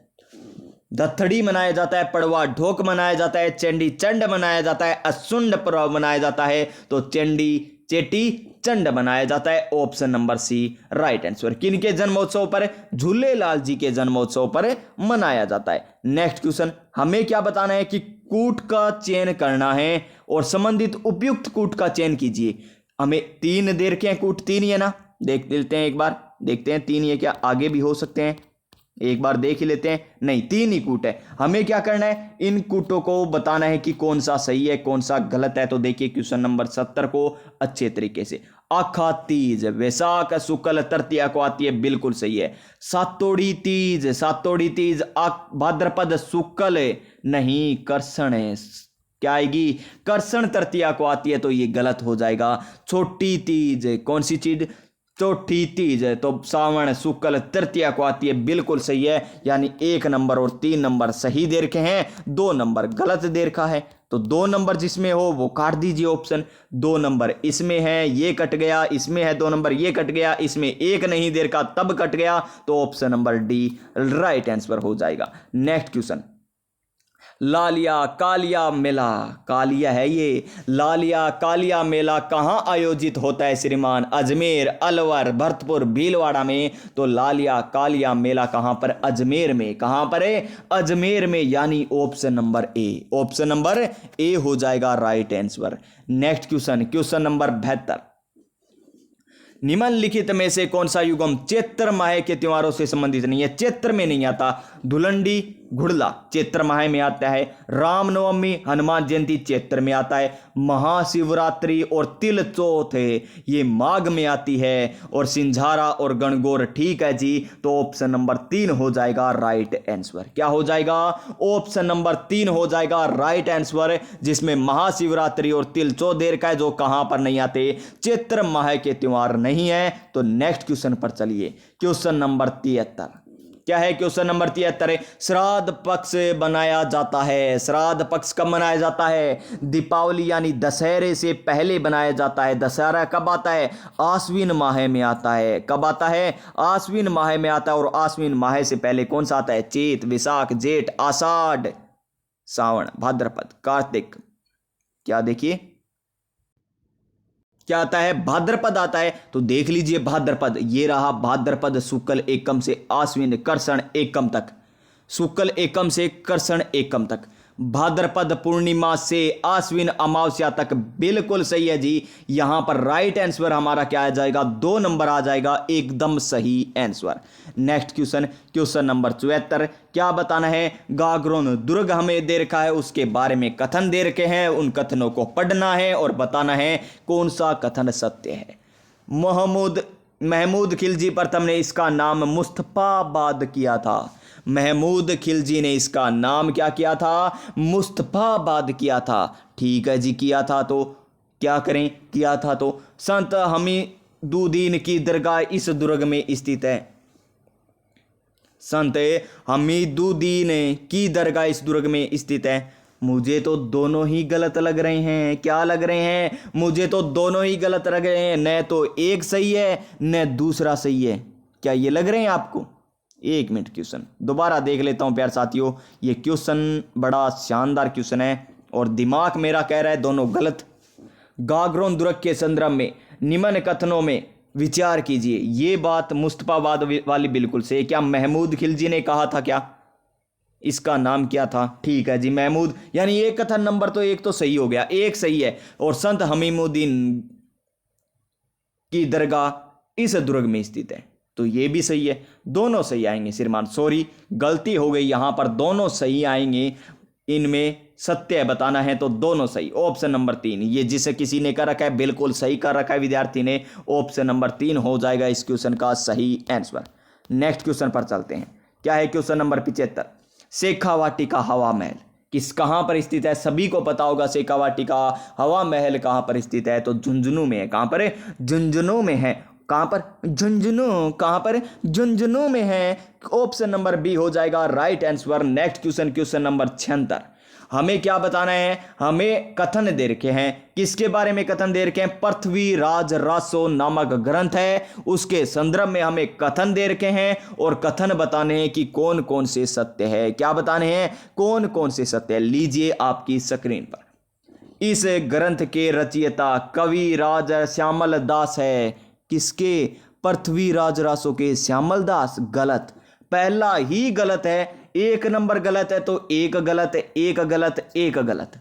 दत्थड़ी मनाया जाता है, पड़वा ढोक मनाया जाता है, चंडी चंड मनाया जाता है, असुंड पर्व मनाया जाता है, तो चंडी चेटी चंड मनाया जाता है। Option number C right answer. किनके जन्मोत्सव पर? झूलेलाल जी के जन्मोत्सव पर मनाया जाता है। नेक्स्ट क्वेश्चन, हमें क्या बताना है कि कूट का चयन करना है और संबंधित उपयुक्त कूट का चयन कीजिए। हमें 3 दे रखे हैं कूट, 3 ही है ना? देख लेते हैं एक बार, देखते हैं 3 ये क्या आगे भी हो सकते हैं, एक बार देख ही लेते हैं। नहीं 3 ही कूट है। हमें क्या करना है? इन कूटों को बताना है कि कौन सा सही है कौन सा गलत है। तो देखिए क्वेश्चन नंबर 70 को अच्छे तरीके से। आखा तीज वैशाख शुक्ल तृतीया को आती है, बिल्कुल सही है। सातोड़ी तीज, सातोड़ी तीज भाद्रपद शुक्ल नहीं कर्षण है, क्या आएगी? कर्षण तृतीया को आती है, तो ये गलत हो जाएगा। छोटी तीज कौन सी चीज? चौथी तीज है, तो सावन शुक्ल तृतीया को आती है, बिल्कुल सही है। यानी 1 नंबर और 3 नंबर सही दे रखे हैं, 2 नंबर गलत दे रखा है। तो 2 नंबर जिसमें हो वो काट दीजिए ऑप्शन। 2 नंबर इसमें है, ये कट गया, इसमें है 2 नंबर, ये कट गया, इसमें 1 नहीं दे रखा तब कट गया, तो option number D right answer हो जाएगा। नेक्स्ट क्वेश्चन, लालिया कालिया मेला, कालिया है ये, लालिया कालिया मेला कहाँ आयोजित होता है श्रीमान? अजमेर, अलवर, भरतपुर, भीलवाड़ा में? तो लालिया कालिया मेला कहाँ पर? अजमेर में। कहाँ पर है? अजमेर में, यानी ऑप्शन नंबर ए, ऑप्शन नंबर ए हो जाएगा right answer. Next question, question number 72, निम्नलिखित में से कौन सा युगम चैत्र माह के त्योहारों से संबंधित नहीं है? चैत्र में नहीं आता। धुलंडी घुड़ला चैत्र माह में आता है। रामनवमी हनुमान जयंती चैत्र में आता है। महाशिवरात्रि और तिल चौथ है ये माघ में आती है। और सिंझारा और गणगौर ठीक है जी, तो ऑप्शन नंबर 3 हो जाएगा राइट आंसर। क्या हो जाएगा? ऑप्शन नंबर 3 हो जाएगा राइट आंसर, जिसमें महाशिवरात्रि और तिल चौथ देर का है, जो कहां पर नहीं आते? चैत्र माह के त्योहार नहीं है। तो नेक्स्ट क्वेश्चन पर चलिए। क्वेश्चन नंबर 73 क्या है? क्वेश्चन नंबर 73 श्राद्ध पक्ष बनाया जाता है। श्राद्ध पक्ष कब मनाया जाता है? दीपावली यानी दशहरे से पहले बनाया जाता है। दशहरा कब आता है? आश्विन माह में आता है। कब आता है? आश्विन माह में आता है। और आश्विन माह से पहले कौन सा आता है? चैत, वैशाख, जेठ, आषाढ़, सावन, भाद्रपद, कार्तिक। क्या देखिए क्या आता है? भाद्रपद आता है। तो देख लीजिए भाद्रपद, ये रहा भाद्रपद शुक्ल एकम से आश्विन कर्षण एकम तक, शुक्ल एकम से कर्षण एकम तक। भाद्रपद पूर्णिमा से आश्विन अमावस्या तक। बिल्कुल सही है जी। यहां पर राइट आंसर हमारा क्या आ जाएगा, 2 नंबर आ जाएगा, एकदम सही answer. Next question, question number 74। क्या बताना है, गागरोन दुर्ग हमें दे रखा है, उसके बारे में कथन दे रखे हैं, उन कथनों को पढ़ना है और बताना है कौन सा कथन सत्य है। महमूद खिलजी प्रथम ने इसका नाम मुस्तफाबाद किया था। महमूद खिलजी ने इसका नाम क्या किया था, मुस्तफाबाद किया था। ठीक है जी, किया था तो क्या करें, किया था तो संत हमीदुद्दीन की दरगाह इस दुर्ग में स्थित है। संत हमीदुद्दीन की दरगाह इस दुर्ग में स्थित है। मुझे तो दोनों ही गलत लग रहे हैं। क्या लग रहे हैं, मुझे तो दोनों ही गलत लग रहे हैं। न तो एक सही है न दूसरा सही है। क्या ये लग रहे हैं आपको? एक मिनट, क्वेश्चन दोबारा देख लेता हूं प्यारे साथियों। ये क्वेश्चन बड़ा शानदार क्वेश्चन है और दिमाग मेरा कह रहा है दोनों गलत। गागरोन दुर्ग के संदर्भ में निम्न कथनों में विचार कीजिए। ये बात मुस्तफाबाद वाली बिल्कुल से, क्या महमूद खिलजी ने कहा था, क्या इसका नाम क्या था? ठीक है जी, महमूद, यानी एक कथन नंबर तो एक तो सही हो गया, एक सही है। और संत हमीदुद्दीन की दरगाह इस दुर्ग में स्थित है, तो ये भी सही है। दोनों सही आएंगे श्रीमान, सॉरी गलती हो गई, यहां पर दोनों सही आएंगे। इनमें सत्य बताना है तो दोनों सही। ऑप्शन नंबर 3, ये जिसे किसी ने कर रखा है बिल्कुल सही कर रखा है विद्यार्थी ने। ऑप्शन नंबर 3 हो जाएगा इस क्वेश्चन का सही आंसर। नेक्स्ट क्वेश्चन पर चलते हैं। क्या है क्वेश्चन नंबर 75। शेखावाटी का हवा महल कहां पर स्थित है? सभी को पता होगा शेखावाटी का हवा महल कहां पर स्थित है, तो झुंझुनू में है। कहां पर है? झुंझुनू में है। कहां पर? झुंझुनू। कहां पर? झुंझुनू में है। ऑप्शन नंबर बी हो जाएगा right answer. Next question, question number 76। हमें क्या बताना है, हमें कथन दे रखे हैं। किसके बारे में कथन दे रखे हैं? पृथ्वीराज रासो नामक ग्रंथ है, उसके संदर्भ में हमें कथन दे रखे हैं और कथन बताने हैं कि कौन कौन से सत्य है। क्या बताने हैं? कौन कौन से सत्य है। लीजिए आपकी स्क्रीन पर। इस ग्रंथ के रचयिता कविराज श्यामल दास है। किसके? पृथ्वीराज रासो के श्यामल दास। गलत, पहला ही गलत है। एक नंबर गलत है तो एक गलत, एक गलत, एक गलत।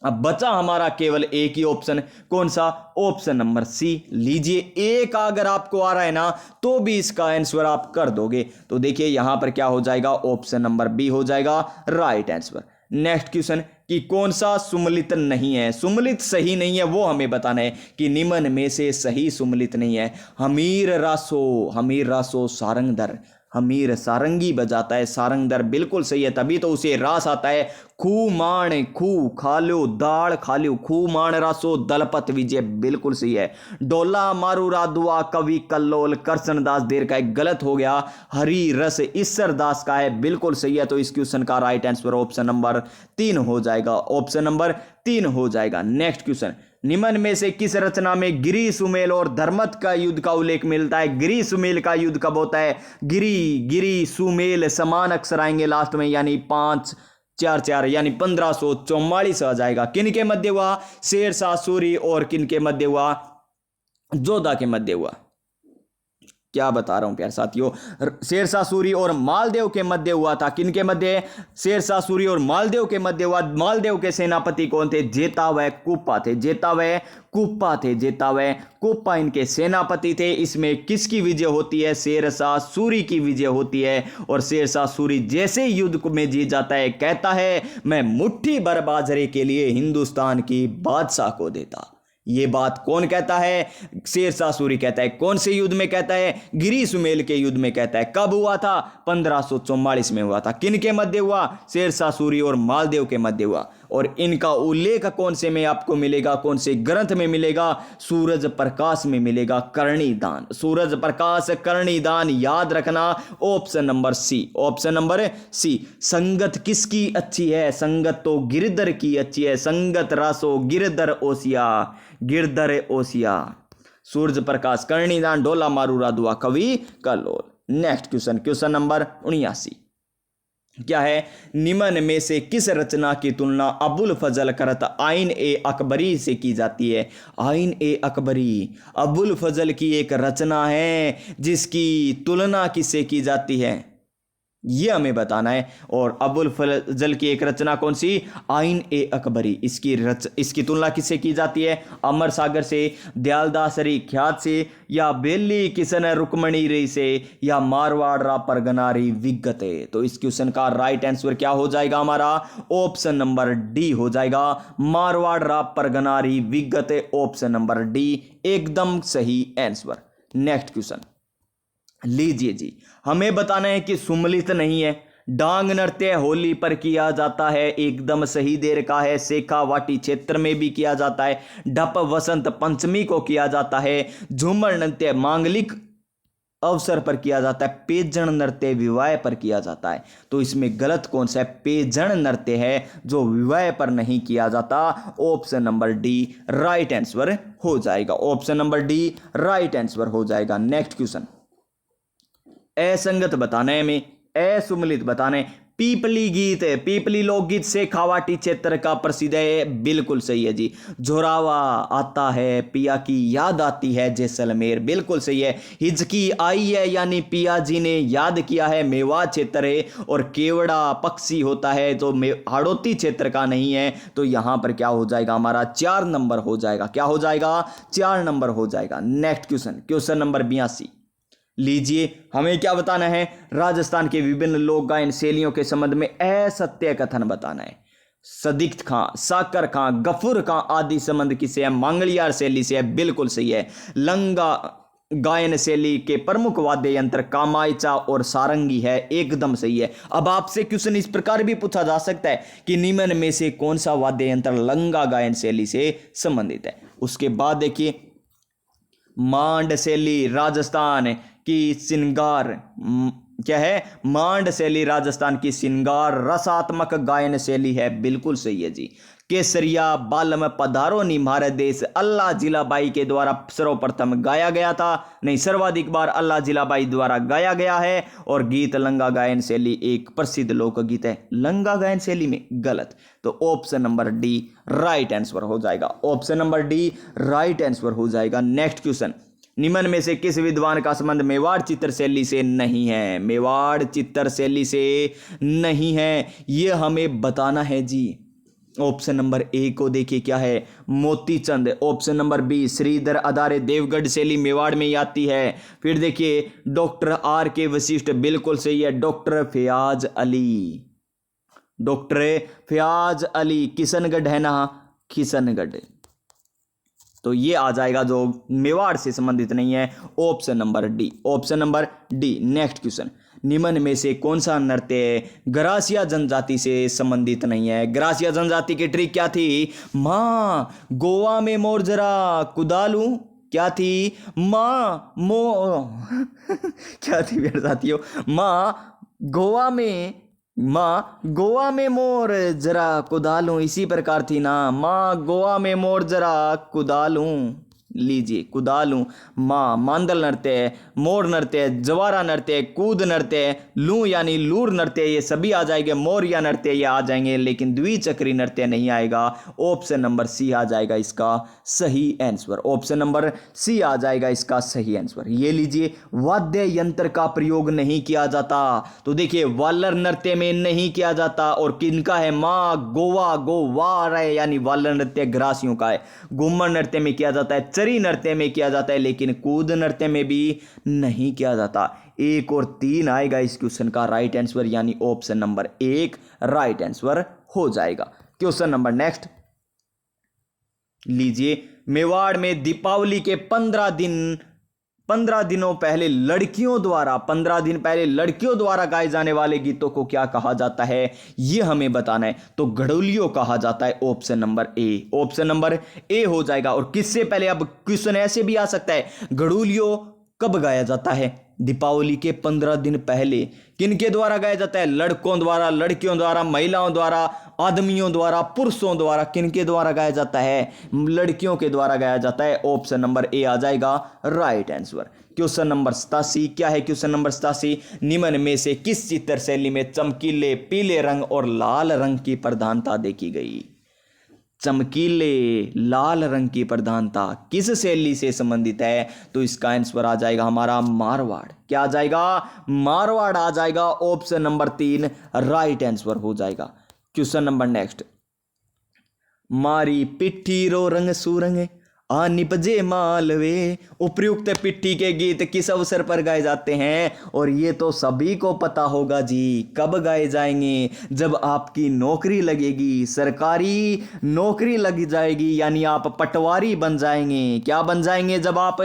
अब बचा हमारा केवल एक ही ऑप्शन, कौन सा? Option number C. लीजिए, एक अगर आपको आ रहा है ना तो भी इसका आंसर आप कर दोगे। तो देखिए यहां पर क्या हो जाएगा, ऑप्शन नंबर बी हो जाएगा राइट आंसर। नेक्स्ट क्वेश्चन कि कौन सा सुमलित नहीं है। सुमलित सही नहीं है वो हमें बताना है कि निम्न में से सही सुमलित नहीं है। हमीर रासो सारंगधर, हमीर सारंगी बजाता है, सारंगधर बिल्कुल सही है, तभी तो उसे रास आता है। खू माण खू खालो दाल खालो, खू माण रासो दलपत विजय बिल्कुल सही है। डोला मारू राधुआ कवि कल्लोल कृष्णदास देर का एक गलत हो गया। हरि रस ईश्वर दास का है, बिल्कुल सही है। तो इस क्वेश्चन का राइट आंसर ऑप्शन नंबर 3 हो जाएगा। ऑप्शन नंबर 3 हो जाएगा। नेक्स्ट क्वेश्चन, निम्न में से किस रचना में गिरी सुमेल और धर्मत का युद्ध का उल्लेख मिलता है? गिरी सुमेल का युद्ध कब होता है? गिरी सुमेल समान अक्षर आएंगे लास्ट में, यानी 5 4 4 यानी 1544 आ जाएगा। किन के मध्य हुआ? शेरशाह सूरी। और किन के मध्य हुआ? जोधा के मध्य हुआ। क्या बता रहा हूं प्यारे साथियों, शेरशाह सूरी और मालदेव के मध्य हुआ था। किन के मध्य? शेरशाह सूरी और मालदेव के मध्य हुआ। मालदेव के सेनापति कौन थे? जेता व कुप्पा थे। जेता व कुप्पा इनके सेनापति थे। इसमें किसकी विजय होती है? शेरशाह सूरी की विजय होती है। और शेरशाह सूरी जैसे युद्ध में जीत जाता है, कहता है मैं मुट्ठी भर बाजरे के लिए हिंदुस्तान की बादशाह को देता। ये बात कौन कहता है? शेरशाह सूरी कहता है। कौन से युद्ध में कहता है? गिरी सुमेल के युद्ध में कहता है। कब हुआ था? 1544 में हुआ था। किन के मध्य हुआ? शेरशाह सूरी और मालदेव के मध्य हुआ। और इनका उल्लेख कौन से में आपको मिलेगा? कौन से ग्रंथ में मिलेगा? सूरज प्रकाश में मिलेगा। करणी दान, सूरज प्रकाश करणी दान, याद रखना। Option number C, option number C. संगत किसकी अच्छी है? संगत तो गिरधर की अच्छी है। संगत रासो गिरधर ओसिया। सूरज प्रकाश करणी दान, डोला मारू राधुआ कवि कल्लोल। Next question, question number 79। क्या है? निम्न में से किस रचना की तुलना अबुल फजल करत आइन ए अकबरी से की जाती है? आइन ए अकबरी अबुल फजल की एक रचना है जिसकी तुलना किससे की जाती है? ये हमें बताना है। और अबुल फजल की एक रचना कौन सी, आइन ए अकबरी, इसकी तुलना किससे की जाती है, अमर सागर से, दयालदासरी ख्यात से, या बेली किसन रुकमणी रे से, या मारवाड़ रा परगनारी विगते। तो इस क्वेश्चन का राइट आंसर क्या हो जाएगा हमारा, ऑप्शन नंबर डी हो जाएगा, मारवाड़ रा परगनारी विगते, ऑप्शन नंबर डी एकदम सही आंसर। नेक्स्ट क्वेश्चन लीजिए जी, हमें बताना है कि सुमलित नहीं है, डांग नृत्य होली पर किया जाता है, एकदम सही देर का है, शेखावाटी क्षेत्र में भी किया जाता है, ढप वसंत पंचमी को किया जाता है, झूमर नृत्य मांगलिक अवसर पर किया जाता है, पेजण नृत्य विवाह पर किया जाता है। तो इसमें गलत कौन सा है, पेजण नृत्य है जो विवाह पर नहीं किया जाता, option number D right answer हो जाएगा, option number D right answer हो जाएगा। नेक्स्ट क्वेश्चन, असंगत बताना है हमें, असुमलित बताना है, पीपली गीत है, पीपली लोकगीत शेखावाटी क्षेत्र का प्रसिद्ध है, बिल्कुल सही है जी। झोरावा आता है, पिया की याद आती है, जैसलमेर, बिल्कुल सही है। हिचकी आई है यानी पिया जी ने याद किया है, मेवाड़ क्षेत्र है। और केवड़ा पक्षी होता है जो हाड़ौती क्षेत्र का नहीं है। तो यहां पर क्या हो जाएगा हमारा, 4 नंबर हो जाएगा, क्या हो जाएगा, 4 नंबर हो जाएगा। नेक्स्ट क्वेश्चन, क्वेश्चन नंबर 82 लीजिए, हमें क्या बताना है, राजस्थान के विभिन्न लोक गायन शैलियों के संबंध में असत्य कथन बताना है। सदिक्त खां, साकर खां, गफूर खां आदि संबंध किसे है, मांगलियार शैली से है, बिल्कुल सही है। लंगा गायन शैली के प्रमुख वाद्य यंत्र कामायचा और सारंगी है, एकदम सही है। अब आपसे क्वेश्चन इस प्रकार भी पूछा जा सकता है कि निम्न में से कौन सा वाद्य यंत्र लंगा गायन शैली से संबंधित है। उसके बाद देखिए, मांड शैली राजस्थान की श्रृंगार, क्या है, मांड शैली राजस्थान की श्रृंगार रसात्मक गायन शैली है, बिल्कुल सही है जी। केसरिया बालम पधारो निम्हारे देश अल्लाह जिलाबाई के द्वारा सर्वप्रथम गाया गया था, नहीं, सर्वाधिक बार अल्लाह जिलाबाई द्वारा गाया गया है। और गीत लंगा गायन शैली एक प्रसिद्ध लोकगीत है, लंगा गायन शैली में गलत। तो option number D right answer हो जाएगा, option number D right answer हो जाएगा। नेक्स्ट क्वेश्चन, निम्न में से किस विद्वान का संबंध मेवाड़ चित्र शैली से नहीं है, मेवाड़ चित्र शैली से नहीं है, यह हमें बताना है जी। ऑप्शन नंबर ए को देखिए क्या है, Motichand. Option number B Shridhar अदारे देवगढ़ शैली मेवाड़ में आती है। फिर देखिए डॉक्टर आर के वशिष्ठ, बिल्कुल सही है। डॉक्टर फयाज अली, डॉक्टर फयाज अली किशनगढ़ है ना, किशनगढ़। तो ये आ जाएगा जो मेवाड़ से संबंधित नहीं है, option number D, option number D. Next question, निम्न में से कौन सा नृत्य ग्रासिया जनजाति से संबंधित नहीं है। ग्रासिया जनजाति की ट्रिक क्या थी, माँ गोवा में मोर जरा कुदालू, क्या थी, माँ क्या थी मेरे साथियों, माँ गोवा में मोर जरा कुदालूं, इसी प्रकार थी ना, माँ गोवा में मोर जरा कुदालूं। लीजिए, कुदालूं, माँ मांदल नृत्य, मोर नृत्य, जवारा नृत्य, कूद नृत्य, लू यानी लूर नृत्य, ये सभी आ जाएंगे। मोरिया नृत्य ये आ जाएंगे, लेकिन द्विचक्री नृत्य नहीं आएगा। ऑप्शन नंबर सी आ जाएगा इसका सही आंसर, ऑप्शन नंबर सी आ जाएगा इसका सही आंसर। ये लीजिए, वाद्य यंत्र का प्रयोग नहीं किया जाता। तो देखिए, वालर नृत्य में नहीं किया जाता, और किनका है, माँ गोवा है, यानी वालर नृत्य ग्रासियों का है। घूमर नृत्य में किया जाता है, चरी नृत्य में किया जाता है, लेकिन कूद नृत्य में भी नहीं किया जाता। 1 और 3 आएगा इस क्वेश्चन का राइट आंसर, यानी ऑप्शन नंबर 1 राइट आंसर हो जाएगा। क्वेश्चन नंबर नेक्स्ट लीजिए, मेवाड़ में दीपावली के 15 दिनों पहले लड़कियों द्वारा 15 दिन पहले लड़कियों द्वारा गाए जाने वाले गीतों को क्या कहा जाता है, यह हमें बताना है। तो घड़ोलियों कहा जाता है, ऑप्शन नंबर ए, ऑप्शन नंबर ए हो जाएगा। और किससे पहले, अब क्वेश्चन ऐसे भी आ सकता है, घड़ोलियों कब गाया जाता है, दीपावली के 15 दिन पहले। किनके द्वारा गाया जाता है, लड़कों द्वारा, लड़कियों द्वारा, महिलाओं द्वारा, आदमियों द्वारा, पुरुषों द्वारा। किनके द्वारा गाया जाता है, लड़कियों के द्वारा गाया जाता है। ऑप्शन नंबर ए आ जाएगा राइट आंसर। क्वेश्चन नंबर 87 क्या है, क्वेश्चन नंबर 87, निम्न में से किस चित्र शैली में चमकीले पीले रंग और लाल रंग की प्रधानता देखी गई। चमकीले लाल रंग की प्रधानता किस शैली से संबंधित है? तो इसका आंसर आ जाएगा हमारा मारवाड़। क्या आ जाएगा? मारवाड़ आ जाएगा। ऑप्शन नंबर 3 राइट आंसर हो जाएगा। Question number next. मारी पिट्ठी रो रंग सुरंग आ निपजे मालवे। उपयुक्त पिट्ठी के गीत किस अवसर पर गाए जाते हैं? और ये तो सभी को पता होगा जी। कब गाए जाएंगे? जब आपकी नौकरी लगेगी, सरकारी नौकरी लग जाएगी, यानी आप पटवारी बन जाएंगे। क्या बन जाएंगे? जब आप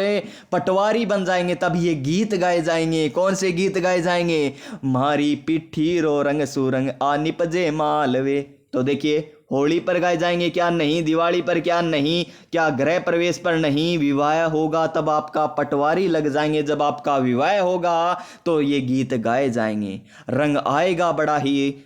पटवारी बन जाएंगे तब ये गीत गाए जाएंगे। कौन से गीत गाए जाएंगे? मारी पिट्ठी रो रंग सुरंग आ निपजे मालवे। तो देखिए, होली पर गाए जाएंगे क्या? नहीं। दिवाली पर क्या? नहीं। क्या गृह प्रवेश पर? नहीं। विवाह होगा तब आपका पटवारी लग जाएंगे। जब आपका विवाह होगा तो ये गीत गाए जाएंगे। रंग आएगा बड़ा ही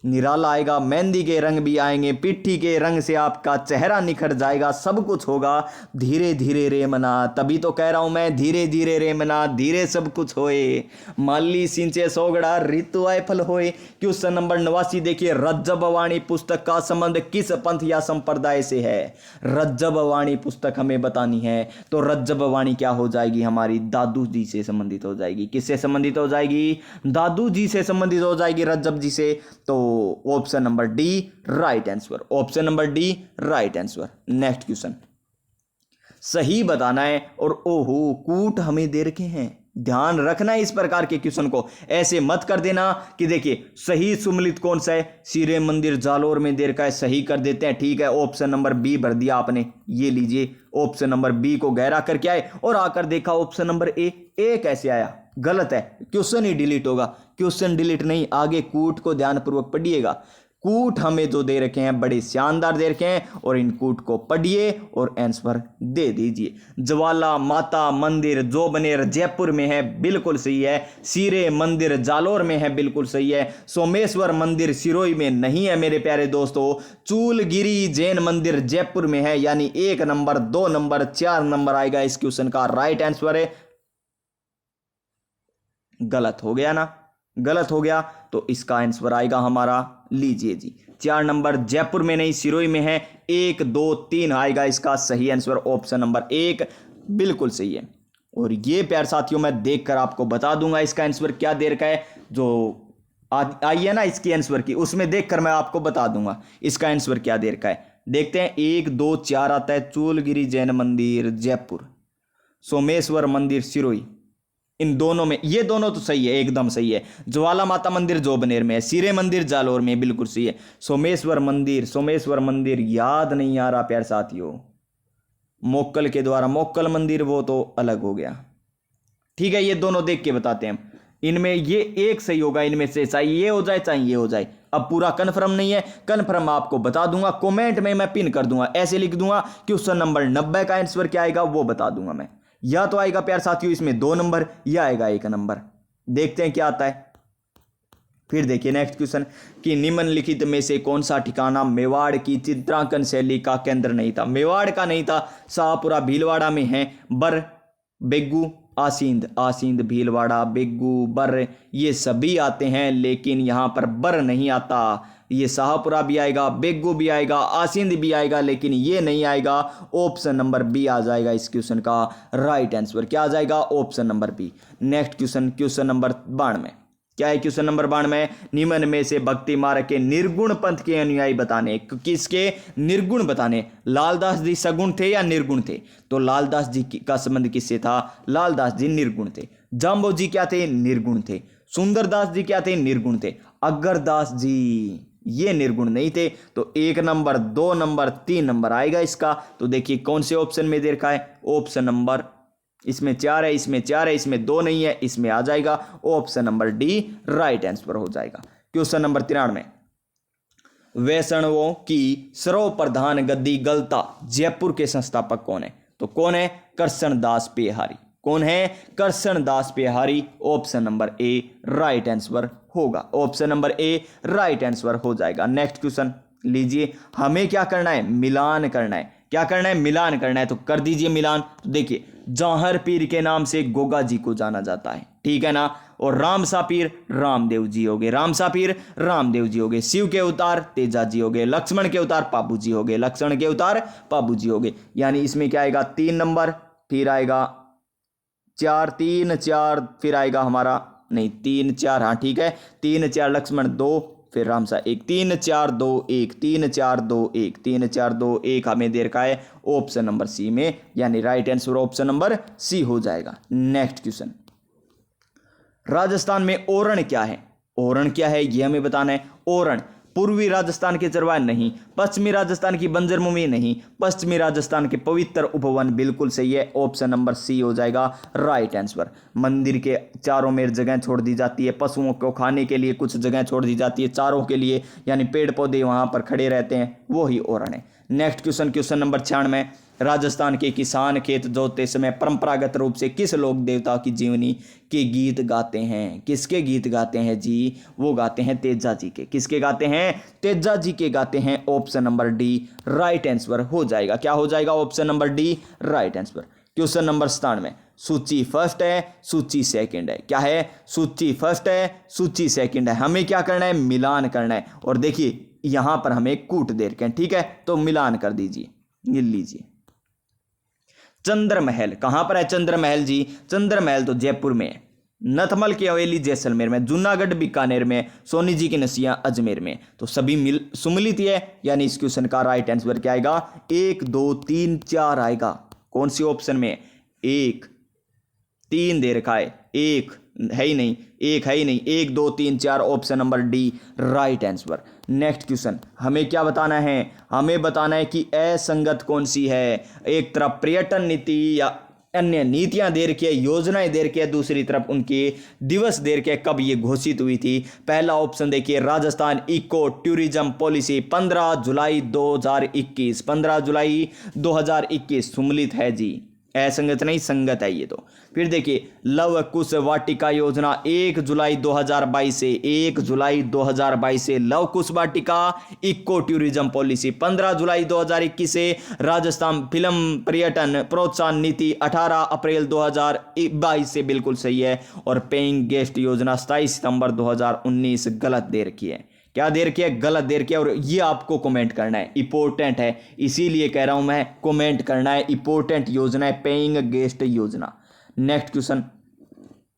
निराला आएगा, मेहंदी के रंग भी आएंगे, पिट्ठी के रंग से आपका चेहरा निखर जाएगा, सब कुछ होगा। धीरे धीरे रे मना, तभी तो कह रहा हूं मैं, धीरे धीरे रे मना, धीरे सब कुछ होए। माली सिंचे सोगड़ा ऋतु आए फल होए। क्वेश्चन नंबर 89 देखिए, रज्जब वाणी पुस्तक का संबंध किस पंथ या संप्रदाय से है? रज्जब वाणी पुस्तक हमें बतानी है। तो रज्जब वाणी क्या हो जाएगी? हमारी दादू जी से संबंधित हो जाएगी। किससे संबंधित हो जाएगी? दादू जी से संबंधित हो जाएगी, रज्जब जी से। तो option number D right answer. Option number D right answer. Next question, सही बताना है। और ओहो, कूट हमें दे रखे हैं। ध्यान रखना है इस प्रकार के क्वेश्चन को, ऐसे मत कर देना कि देखिए सही सुमलित कौन सा है? सिरे मंदिर जालोर में दे रखा है, सही कर देते हैं। ठीक है, ऑप्शन नंबर बी भर दिया आपने। ये लीजिए, ऑप्शन नंबर बी को गहरा करके आए और आकर देखा ऑप्शन नंबर ए कैसे आया? गलत है, क्वेश्चन ही डिलीट होगा। क्वेश्चन डिलीट नहीं, आगे कूट को ध्यानपूर्वक पढ़िएगा। कूट हमें जो दे रखे हैं बड़े शानदार दे रखे हैं, और इन कूट को पढ़िए और आंसर दे दीजिए। ज्वाला माता मंदिर जोबनेर जयपुर में है, बिल्कुल सही है। सिरे मंदिर जालोर में है, बिल्कुल सही है। सोमेश्वर मंदिर सिरोही में नहीं है मेरे प्यारे दोस्तों। चूलगिरी जैन मंदिर जयपुर में है, यानी 1 नंबर 2 नंबर 4 नंबर आएगा इस क्वेश्चन का राइट आंसर है। गलत हो गया ना? गलत हो गया तो इसका आंसर आएगा हमारा, लीजिए जी, 4 नंबर जयपुर में नहीं सिरोही में है। 1 2 3 आएगा इसका सही आंसर, ऑप्शन नंबर 1 बिल्कुल सही है। और ये प्यार साथियों मैं देखकर आपको बता दूंगा इसका आंसर क्या दे रखा है। जो आई है ना इसकी आंसर की, उसमें देखकर मैं आपको बता दूंगा इसका आंसर क्या दे रखा है। देखते हैं, 1 2 4 आता है चूलगिरी जैन मंदिर जयपुर, सोमेश्वर मंदिर सिरोही। इन दोनों में, ये दोनों तो सही है, एकदम सही है। ज्वाला माता मंदिर जोबनेर में है, सिरे मंदिर जालोर में, बिल्कुल सही है। सोमेश्वर मंदिर याद नहीं आ रहा प्यार साथियों, मोक्कल के द्वारा, मोक्कल मंदिर वो तो अलग हो गया। ठीक है, ये दोनों देख के बताते हैं। इनमें ये एक सही होगा, इनमें से चाहे ये हो जाए चाहे ये हो जाए। अब पूरा कन्फर्म नहीं है, कन्फर्म आपको बता दूंगा, कमेंट में मैं पिन कर दूंगा, ऐसे लिख दूंगा। क्वेश्चन नंबर 90 का आंसर क्या आएगा वो बता दूंगा मैं। या तो आएगा प्यार साथियों इसमें 2 नंबर, या आएगा 1 नंबर। देखते हैं क्या आता है। फिर देखिए नेक्स्ट क्वेश्चन, कि निम्नलिखित में से कौन सा ठिकाना मेवाड़ की चित्रांकन शैली का केंद्र नहीं था? मेवाड़ का नहीं था, शाहपुरा भीलवाड़ा में है। बर, बेग्गू, आसींद भीलवाड़ा, बेग्गू, बर ये सभी आते हैं, लेकिन यहां पर बर नहीं आता। ये शाहपुरा भी आएगा, बेग्गू भी आएगा, आसींद भी आएगा, लेकिन ये नहीं आएगा। ऑप्शन नंबर बी आ जाएगा इस क्वेश्चन का राइट आंसर। क्या आ जाएगा? Option number B. Next question, question number 92 क्या है? क्वेश्चन नंबर 92, निम्न में से भक्ति मार्ग के निर्गुण पंथ के अनुयायी बताने। किसके निर्गुण बताने? लालदास जी सगुण थे या निर्गुण थे? तो लालदास जी का संबंध किससे था? लालदास जी निर्गुण थे। जाम्बो जी क्या थे? निर्गुण थे। सुंदरदास जी क्या थे? निर्गुण थे। अग्रदास जी ये निर्गुण नहीं थे। तो 1 नंबर 2 नंबर 3 नंबर आएगा इसका। तो देखिए कौन से ऑप्शन में दे रखा है? ऑप्शन नंबर, इसमें 4 है, इसमें 4 है, इसमें 2 नहीं है, इसमें आ जाएगा option number D right answer हो जाएगा। क्वेश्चन नंबर 93, वैष्णवों की सर्वप्रधान गद्दी गलता जयपुर के संस्थापक कौन है? तो कौन है? कृष्ण दास पेहारी। कौन है? Krishna Das Pehari. Option number A right answer होगा। Option number A right answer हो जाएगा। नेक्स्ट क्वेश्चन लीजिए, हमें क्या करना है? मिलान करना है। क्या करना है? मिलान करना है। तो कर दीजिए मिलान। तो देखिए, जौहर पीर के नाम से गोगा जी को जाना जाता है, ठीक है ना। और राम सापीर रामदेव जी हो गए, राम सापीर रामदेव जी हो गए। शिव के अवतार तेजा जी हो गए, लक्ष्मण के अवतार पाबू जी हो गए, लक्ष्मण के अवतार पाबू जी हो गए। यानी इसमें क्या आएगा 3 नंबर, फिर आएगा 4 3 4, फिर आएगा हमारा नहीं 3 4, हाँ ठीक है 3 4 लक्ष्मण 2, फिर राम सा 1, 3 4 2 1, 3 4 2 1, 3 4 2 1 हमें दे रखा है ऑप्शन नंबर सी में, यानी right answer option number C हो जाएगा। नेक्स्ट क्वेश्चन, राजस्थान में ओरण क्या है? ओरण क्या है यह हमें बताना है। ओरण पूर्वी राजस्थान के चरवाहे नहीं, पश्चिमी राजस्थान की बंजर भूमि नहीं, पश्चिमी राजस्थान के पवित्र उपवन, बिल्कुल सही है ऑप्शन नंबर सी हो जाएगा राइट आंसर। मंदिर के चारों में जगह छोड़ दी जाती है, पशुओं को खाने के लिए कुछ जगह छोड़ दी जाती है, चारों के लिए, यानी पेड़ पौधे वहां पर खड़े रहते हैं, वो ही ओरण है। Next question, question number 96, Rajasthan के किसान खेत जोतते समय परंपरागत रूप से किस लोक देवता की जीवनी के गीत गाते हैं? किसके गीत गाते हैं जी? वो गाते हैं तेजा जी के। किसके गाते हैं? तेजा जी के गाते हैं, option number D right answer हो जाएगा। क्या हो जाएगा? Option number D right answer. Question number 97, सूची फर्स्ट है सूची सेकंड है, क्या है? सूची फर्स्ट है सूची सेकंड है, हमें क्या करना है? मिलान करना है। और देखिए यहां पर हमें कूट दे रखे हैं, ठीक है, तो मिलान कर दीजिए, ये लीजिए। चंद्रमहल कहां पर है? चंद्रमहल जी, चंद्रमहल तो जयपुर में है, नथमल की हवेली जैसलमेर में, जूनागढ़ बीकानेर में, सोनी जी की नसियां अजमेर में, तो सभी सुमलित है, यानी इस क्वेश्चन का राइट आंसर क्या आएगा? 1 2 3 4 आएगा। कौन सी ऑप्शन में? 1 3 दे रखा है, 1 है ही नहीं, 1 है ही नहीं, 1 2 3 4 option number D right answer. Next question, हमें क्या बताना है? हमें बताना है कि असंगत कौन सी है। एक तरफ पर्यटन नीति या अन्य नीतियां दे रखी है, योजनाएं दे रखी है, दूसरी तरफ उनके दिवस दे रखे, कब ये घोषित हुई थी। पहला ऑप्शन देखिए, राजस्थान इको टूरिज्म पॉलिसी 15 जुलाई 2021, 15 जुलाई 2021 सुमलित है जी, असंगत नहीं संगत है ये तो। फिर देखिए लव कुश वाटिका योजना 1 जुलाई 2022 से 1 जुलाई 2022 से लव कुश वाटिका इको टूरिज्म पॉलिसी, 15 जुलाई 2021 से राजस्थान फिल्म पर्यटन प्रोत्साहन नीति 18 अप्रैल 2022 से, बिल्कुल सही है। और पेइंग गेस्ट योजना 27 सितंबर 2019 गलत दे रखी है। क्या दे रखी है? गलत दे रखी है। और ये आपको कमेंट करना है, इंपॉर्टेंट है, इसीलिए कह रहा हूं मैं, कमेंट करना है, इंपॉर्टेंट योजना है पेइंग गेस्ट योजना। नेक्स्ट क्वेश्चन,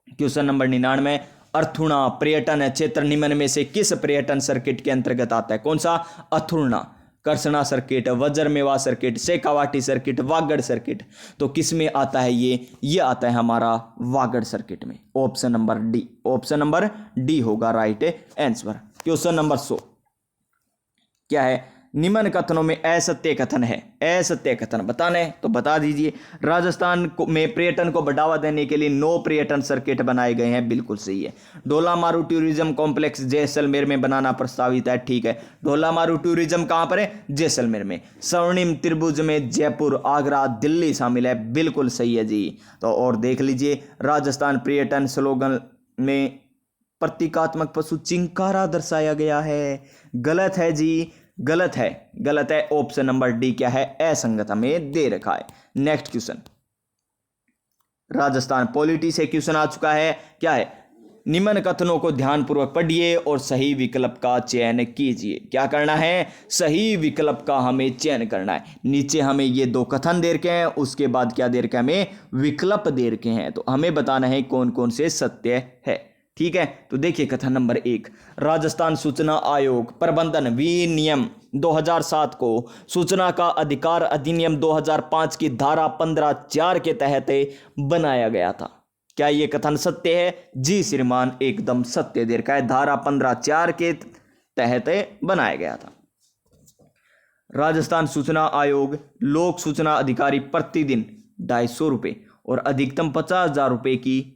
क्वेश्चन नंबर 99, अर्थुणा पर्यटन क्षेत्र निम्न में से किस पर्यटन सर्किट के अंतर्गत आता है? कौन सा? अर्थुणा, करसना सर्किट, वज्रमेवा circuit, Shekhawati circuit, Vagad circuit, तो किस में आता है ये आता है हमारा वागड़ सर्किट में, option number D, option number D होगा राइट आंसर। क्वेश्चन नंबर 100 क्या है? निम्न कथनों में असत्य कथन है, असत्य कथन बताने तो बता दीजिए। राजस्थान में पर्यटन को बढ़ावा देने के लिए 9 पर्यटन सर्किट बनाए गए हैं, बिल्कुल सही है। ढोलामारू टूरिज्म कॉम्प्लेक्स जैसलमेर में बनाना प्रस्तावित है, ठीक है। ढोलामारू टूरिज्म कहां पर है? जैसलमेर में। स्वर्णिम त्रिभुज में जयपुर, आगरा, दिल्ली शामिल है, बिल्कुल सही है जी। तो और देख लीजिए, राजस्थान पर्यटन स्लोगन में प्रतीकात्मक पशु चिंकारा दर्शाया गया है, गलत है जी, गलत है, गलत है, ऑप्शन नंबर डी क्या है? असंगत हमें दे रखा है। नेक्स्ट क्वेश्चन, राजस्थान पॉलिटी से क्वेश्चन आ चुका है, क्या है? निम्न कथनों को ध्यानपूर्वक पढ़िए और सही विकल्प का चयन कीजिए। क्या करना है? सही विकल्प का हमें चयन करना है। नीचे हमें ये 2 कथन दे रखे हैं, उसके बाद क्या दे रखे हैं? हमें विकल्प दे रखे हैं, तो हमें बताना है कौन कौन से सत्य है, ठीक है। तो देखिए कथन नंबर 1, राजस्थान सूचना आयोग प्रबंधन विनियम 2007 को सूचना का अधिकार अधिनियम 2005 की धारा 15(4) के तहत बनाया गया था। क्या ये कथन सत्य है? जी श्रीमान, एकदम सत्य दे रखा है, धारा 15(4) के तहत बनाया गया था। राजस्थान सूचना आयोग लोक सूचना अधिकारी प्रतिदिन 250 रुपये और अधिकतम 50,000 रुपये की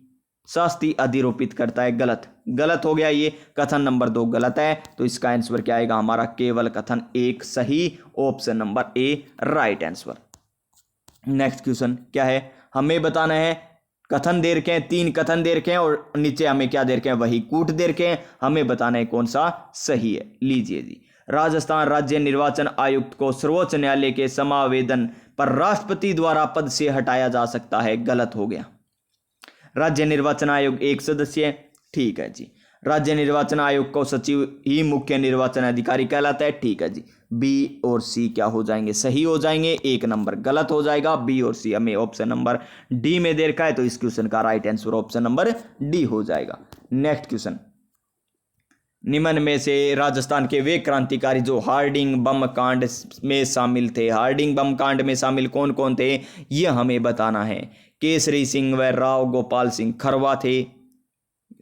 शास्ति अधिरोपित करता है, गलत, गलत हो गया ये। कथन नंबर 2 गलत है, तो इसका आंसर क्या आएगा हमारा? केवल कथन 1 सही, option number A right answer. Next question क्या है? हमें बताना है, कथन दे रखे हैं, 3 कथन दे रखे हैं और नीचे हमें क्या दे रखे हैं? वही कूट दे रखे हैं, हमें बताना है कौन सा सही है। लीजिए जी, राजस्थान राज्य निर्वाचन आयुक्त को सर्वोच्च न्यायालय के समावेदन पर राष्ट्रपति द्वारा पद से हटाया जा सकता है, गलत हो गया। राज्य निर्वाचन आयोग 1 सदस्य ठीक है जी। राज्य निर्वाचन आयोग को सचिव ही मुख्य निर्वाचन अधिकारी कहलाता है, ठीक है जी। बी और सी क्या हो जाएंगे, सही हो जाएंगे। एक नंबर गलत हो जाएगा, बी और सी हमें ऑप्शन नंबर डी में दे रखा है, तो इस क्वेश्चन का right answer option number D हो जाएगा। नेक्स्ट क्वेश्चन, निम्न में से राजस्थान के वे क्रांतिकारी जो हार्डिंग बम कांड में शामिल थे, हार्डिंग बम कांड में शामिल कौन कौन थे, यह हमें बताना है। केसरी सिंह व राव गोपाल सिंह खरवा थे,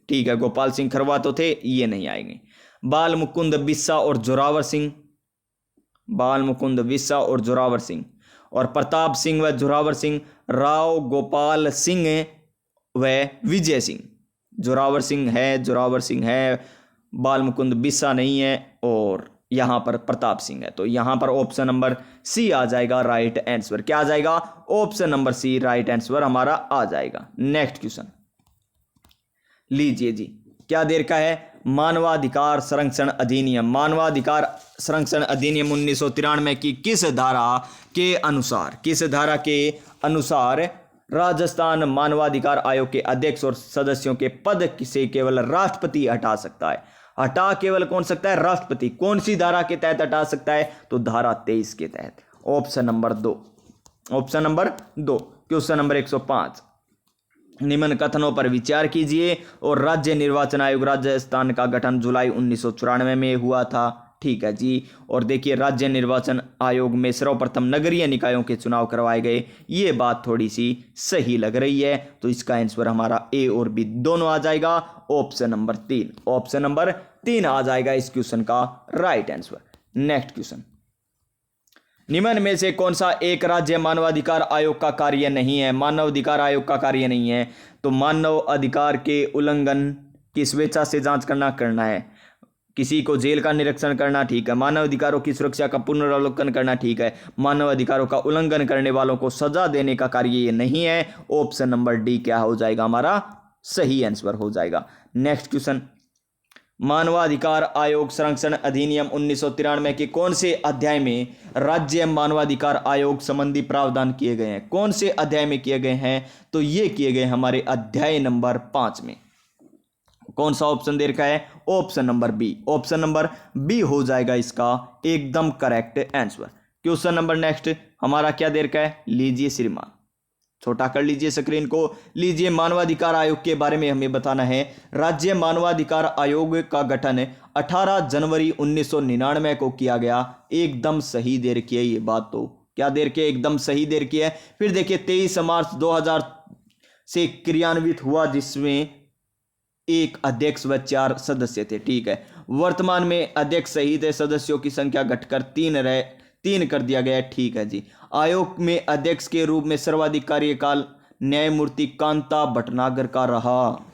ठीक है, गोपाल सिंह खरवा तो थे, ये नहीं आएंगे। बाल मुकुंद बिस्सा और जोरावर सिंह, बाल मुकुंद बिस्सा और जोरावर सिंह, और प्रताप सिंह व जोरावर सिंह, राव गोपाल सिंह व विजय सिंह। जोरावर सिंह है, बाल मुकुंद बिस्सा नहीं है, और यहां पर प्रताप सिंह है। तो यहां पर ऑप्शन नंबर सी आ जाएगा राइट आंसर। क्या आ जाएगा, option number C right answer हमारा आ जाएगा। नेक्स्ट क्वेश्चन लीजिए जी, क्या देर का है, मानवाधिकार संरक्षण अधिनियम, मानवाधिकार संरक्षण अधिनियम 1993 की किस धारा के अनुसार राजस्थान मानवाधिकार आयोग के अध्यक्ष और सदस्यों के पद से केवल राष्ट्रपति हटा सकता है। हटा केवल कौन सकता है, राष्ट्रपति। कौन सी धारा के तहत हटा सकता है, तो धारा 23 के तहत। Option number 2, option number 2। Question number 105, निम्न कथनों पर विचार कीजिए और राज्य निर्वाचन आयोग राजस्थान का गठन जुलाई 1994 में हुआ था, ठीक है जी। और देखिए, राज्य निर्वाचन आयोग में सर्वप्रथम नगरीय निकायों के चुनाव करवाए गए, ये बात थोड़ी सी सही लग रही है, तो इसका आंसर हमारा ए और बी दोनों आ जाएगा। ऑप्शन नंबर 3, ऑप्शन नंबर 3 आ जाएगा इस क्वेश्चन का राइट आंसर। नेक्स्ट क्वेश्चन, निम्न में से कौन सा एक राज्य मानवाधिकार आयोग का कार्य नहीं है, मानवाधिकार आयोग का कार्य नहीं है, तो मानव अधिकार के उल्लंघन की स्वेच्छा से जांच करना है, किसी को जेल का निरीक्षण करना, ठीक है, मानव अधिकारों की सुरक्षा का पुनरावलोकन करना, ठीक है, मानव अधिकारों का उल्लंघन करने वालों को सजा देने का कार्य ये नहीं है। ऑप्शन नंबर डी क्या हो जाएगा, हमारा सही आंसर हो जाएगा। नेक्स्ट क्वेश्चन, मानवाधिकार आयोग संरक्षण अधिनियम 1993 के कौन से अध्याय में राज्य मानवाधिकार आयोग संबंधी प्रावधान किए गए हैं, कौन से अध्याय में किए गए हैं, तो ये किए गए हमारे अध्याय नंबर 5 में। कौन सा ऑप्शन दे रखा है, option number B, option number B हो जाएगा इसका एकदम correct answer. Question number next हमारा क्या दे रखा है, लीजिए श्रीमान, छोटा कर लीजिए स्क्रीन को, लीजिए मानवाधिकार आयोग के बारे में हमें बताना है। राज्य मानवाधिकार आयोग का गठन 18 जनवरी 1999 को किया गया, एकदम सही दे रखी है ये बात, तो क्या दे रखी है, एकदम सही दे रखी है। फिर देखिए 23 मार्च 2000 से क्रियान्वित हुआ, जिसमें एक अध्यक्ष व 4 सदस्य थे, ठीक है। वर्तमान में अध्यक्ष सहित सदस्यों की संख्या घटकर 3 कर दिया गया है, ठीक है जी। आयोग में अध्यक्ष के रूप में सर्वाधिक कार्यकाल न्यायमूर्ति कांता भटनागर का रहा,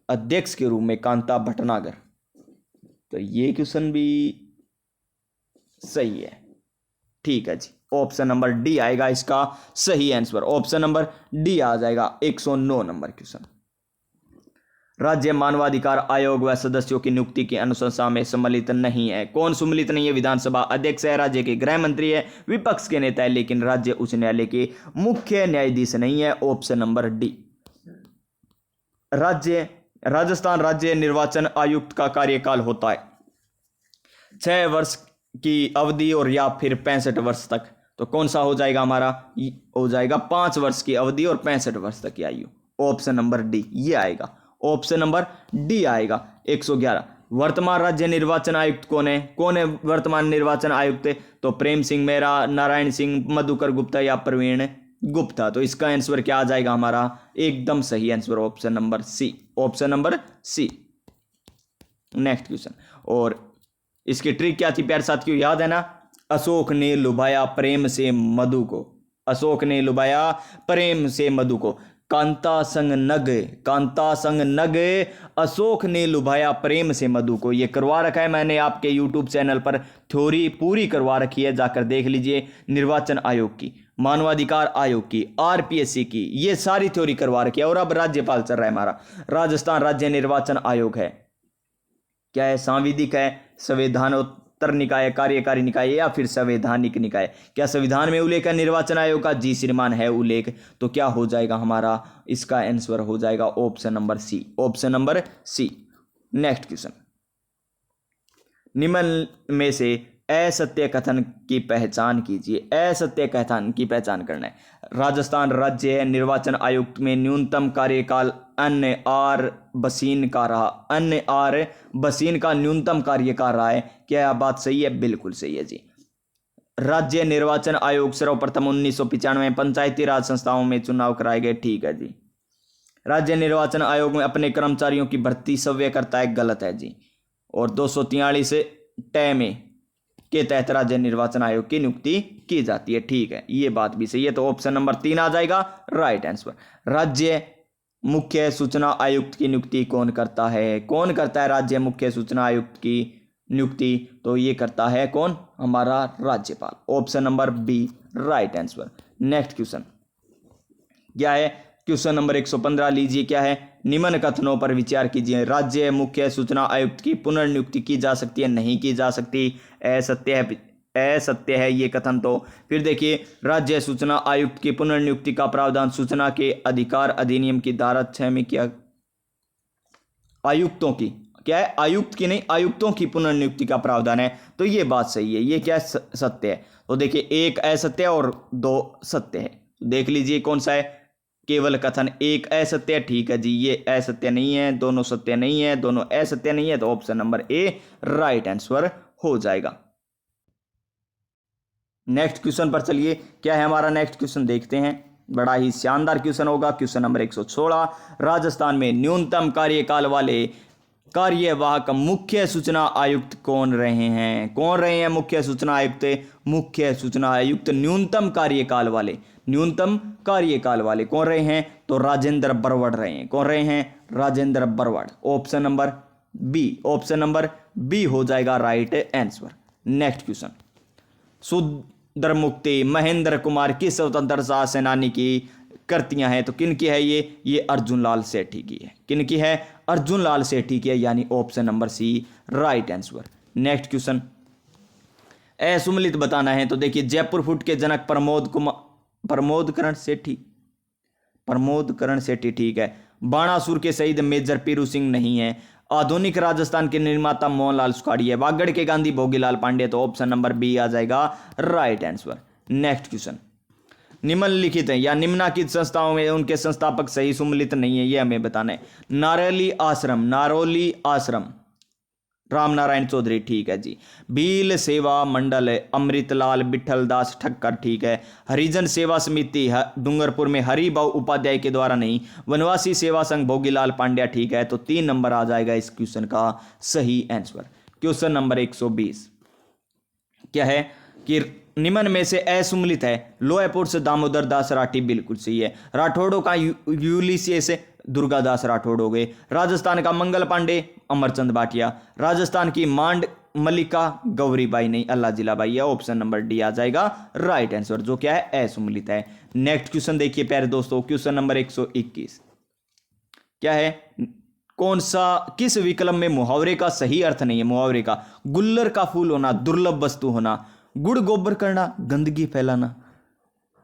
अध्यक्ष के रूप में कांता भटनागर, तो ये क्वेश्चन भी सही है, ठीक है जी। ऑप्शन नंबर डी आएगा इसका सही आंसर, ऑप्शन नंबर डी आ जाएगा 109 नंबर क्वेश्चन। राज्य मानवाधिकार आयोग व सदस्यों की नियुक्ति की अनुशंसा में सम्मिलित नहीं है, कौन सम्मिलित नहीं है, विधानसभा अध्यक्ष है, राज्य के गृह मंत्री है, विपक्ष के नेता है, लेकिन राज्य उच्च न्यायालय के मुख्य न्यायाधीश नहीं है। Option number D. राजस्थान राज्य निर्वाचन आयुक्त का कार्यकाल होता है 6 वर्ष की अवधि और या फिर 65 वर्ष तक, तो कौन सा हो जाएगा हमारा, हो जाएगा 5 वर्ष की अवधि और 65 वर्ष तक की आयु। ऑप्शन नंबर डी ये आएगा, ऑप्शन नंबर डी आएगा 111। वर्तमान राज्य निर्वाचन आयुक्त कौन है वर्तमान निर्वाचन आयुक्त, तो प्रेम सिंह मेहरा, नारायण सिंह, मधुकर गुप्ता या प्रवीण गुप्ता, तो इसका आंसर क्या आ जाएगा हमारा, एकदम सही answer option number C, option number C. Next question, और इसकी ट्रिक क्या थी प्यारे साथियों, याद है ना, अशोक ने लुभाया प्रेम से मधु को, अशोक ने लुभाया प्रेम से मधु को, कांता संग नग अशोक ने लुभाया प्रेम से मधु को, ये करवा रखा है मैंने आपके YouTube चैनल पर, थ्योरी पूरी करवा रखी है, जाकर देख लीजिए। निर्वाचन आयोग की, मानवाधिकार आयोग की, RPSC की, ये सारी थ्योरी करवा रखी है। और अब राज्यपाल चल रहा है हमारा, राजस्थान राज्य निर्वाचन आयोग है, क्या है, सांविधिक है, संवैधानोत्तर सत्तर निकाय, कार्यकारी निकाय या फिर संवैधानिक निकाय। क्या संविधान में उल्लेख है निर्वाचन आयोग का? जी श्रीमान है उल्लेख। तो क्या हो जाएगा हमारा इसका आंसर हो जाएगा option number C, option number C. Next question, निम्न में से असत्य कथन की पहचान कीजिए। असत्य कथन की पहचान करना है। राजस्थान राज्य निर्वाचन आयुक्त में न्यूनतम कार्यकाल अन्य आर बसीन का रहा, अन्य आर बसीन का न्यूनतम कार्यकाल रहा है। क्या यह बात सही है? बिल्कुल सही है जी। राज्य निर्वाचन आयोग सर्वप्रथम 1995 में पंचायती राज संस्थाओं में चुनाव कराए गए। ठीक है जी। राज्य निर्वाचन आयोग में अपने कर्मचारियों की भर्ती स्वयं करता है। गलत है जी। और 243 टय में के तहत राज्य निर्वाचन आयोग की नियुक्ति की जाती है। ठीक है, ये बात भी सही है। तो ऑप्शन नंबर 3 आ जाएगा राइट आंसर। राज्य मुख्य सूचना आयुक्त की नियुक्ति कौन करता है? कौन करता है राज्य मुख्य सूचना आयुक्त की नियुक्ति? तो ये करता है कौन? हमारा राज्यपाल। Option number B right answer. Next question क्या है? क्वेश्चन नंबर 115 लीजिए। क्या है? निम्न कथनों पर विचार कीजिए। राज्य मुख्य सूचना आयुक्त की पुनर्नियुक्ति की जा सकती है? नहीं की जा सकती। असत्य है, असत्य है ये कथन। तो फिर देखिए, राज्य सूचना आयुक्त की पुनर्नियुक्ति का प्रावधान सूचना के अधिकार अधिनियम की धारा 6 में किया। आयुक्तों की, क्या है? आयुक्त की नहीं, आयुक्तों की पुनर्नियुक्ति का प्रावधान है। तो ये बात सही है। ये क्या सत्य है? तो देखिए, एक असत्य और 2 सत्य है। देख लीजिए कौन सा है। केवल कथन एक असत्य। ठीक है जी, ये असत्य नहीं है, दोनों सत्य नहीं है, दोनों असत्य नहीं है। तो option number A right answer हो जाएगा। नेक्स्ट क्वेश्चन पर चलिए। क्या है हमारा नेक्स्ट क्वेश्चन? देखते हैं। बड़ा ही शानदार क्वेश्चन होगा। क्वेश्चन नंबर 116, राजस्थान में न्यूनतम कार्यकाल वाले कार्यवाहक मुख्य सूचना आयुक्त कौन रहे हैं? कौन रहे हैं मुख्य सूचना आयुक्त? मुख्य सूचना आयुक्त न्यूनतम कार्यकाल वाले, न्यूनतम कार्यकाल वाले कौन रहे हैं? तो राजेंद्र बरवड़ रहे हैं। कौन रहे हैं? Rajendra Barwad. Option number B, option number B हो जाएगा राइट आंसर। नेक्स्ट क्वेश्चन, शूद्र मुक्ति महेंद्र कुमार किस स्वतंत्रता सेनानी की कृतियां हैं? तो किन की है ये अर्जुन लाल सेठी की है। किन की है? अर्जुन लाल सेठी की है, यानी option number C right answer. Next question, असुमलित बताना है। तो देखिए, जयपुर फुट के जनक प्रमोदकरण सेठी, प्रमोदकरण सेठी। ठीक है। बाणासुर के शहीद मेजर पीरू सिंह नहीं है। आधुनिक राजस्थान के निर्माता मोहनलाल सुखाड़ी है। वागड़ के गांधी भोगीलाल पांडे। तो ऑप्शन नंबर बी आ जाएगा राइट आंसर। नेक्स्ट क्वेश्चन, निम्नलिखित है या निम्नलिखित संस्थाओं में उनके संस्थापक सही सुमलित नहीं है, ये हमें बताना है। नारोली आश्रम, नारोली आश्रम राम नारायण चौधरी। ठीक है जी। भील सेवा मंडल अमृतलाल बिठल दास ठक्कर। ठीक है। हरिजन सेवा समिति डूंगरपुर में हरिभाऊ उपाध्याय के द्वारा नहीं। वनवासी सेवा संघ भोगीलाल पांड्या। ठीक है। तो 3 नंबर आ जाएगा इस क्वेश्चन का सही आंसर। क्वेश्चन नंबर 120 क्या है कि निम्न में से असुमलित है। लोहपुर से दामोदर दास राठी। बिल्कुल सही है। राठौड़ों का यूलिसियस दुर्गादास राठौड़ हो गए। राजस्थान का मंगल पांडे अमरचंद भाटिया। राजस्थान की मांड मल्लिका गौरीबाई नहीं, अल्लाह जिलाबाई है। ऑप्शन नंबर डी आ जाएगा राइट आंसर, जो क्या है? असुमलित है। नेक्स्ट क्वेश्चन देखिए प्यारे दोस्तों, क्वेश्चन नंबर 121 क्या है? कौन सा, किस विकल्प में मुहावरे का सही अर्थ नहीं है? मुहावरे का, गुल्लर का फूल होना, दुर्लभ वस्तु होना, गुड़ गोबर करना, गंदगी फैलाना,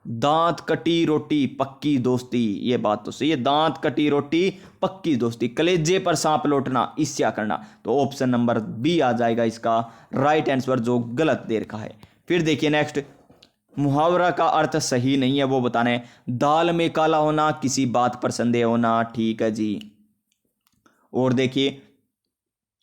दांत कटी रोटी पक्की दोस्ती। ये बात तो सही है, दांत कटी रोटी पक्की दोस्ती, कलेजे पर सांप लौटना, ईर्ष्या करना। तो ऑप्शन नंबर बी आ जाएगा इसका राइट आंसर, जो गलत दे रखा है। फिर देखिए नेक्स्ट, मुहावरा का अर्थ सही नहीं है वो बताना है। दाल में काला होना, किसी बात पर संदेह होना। ठीक है जी। और देखिए,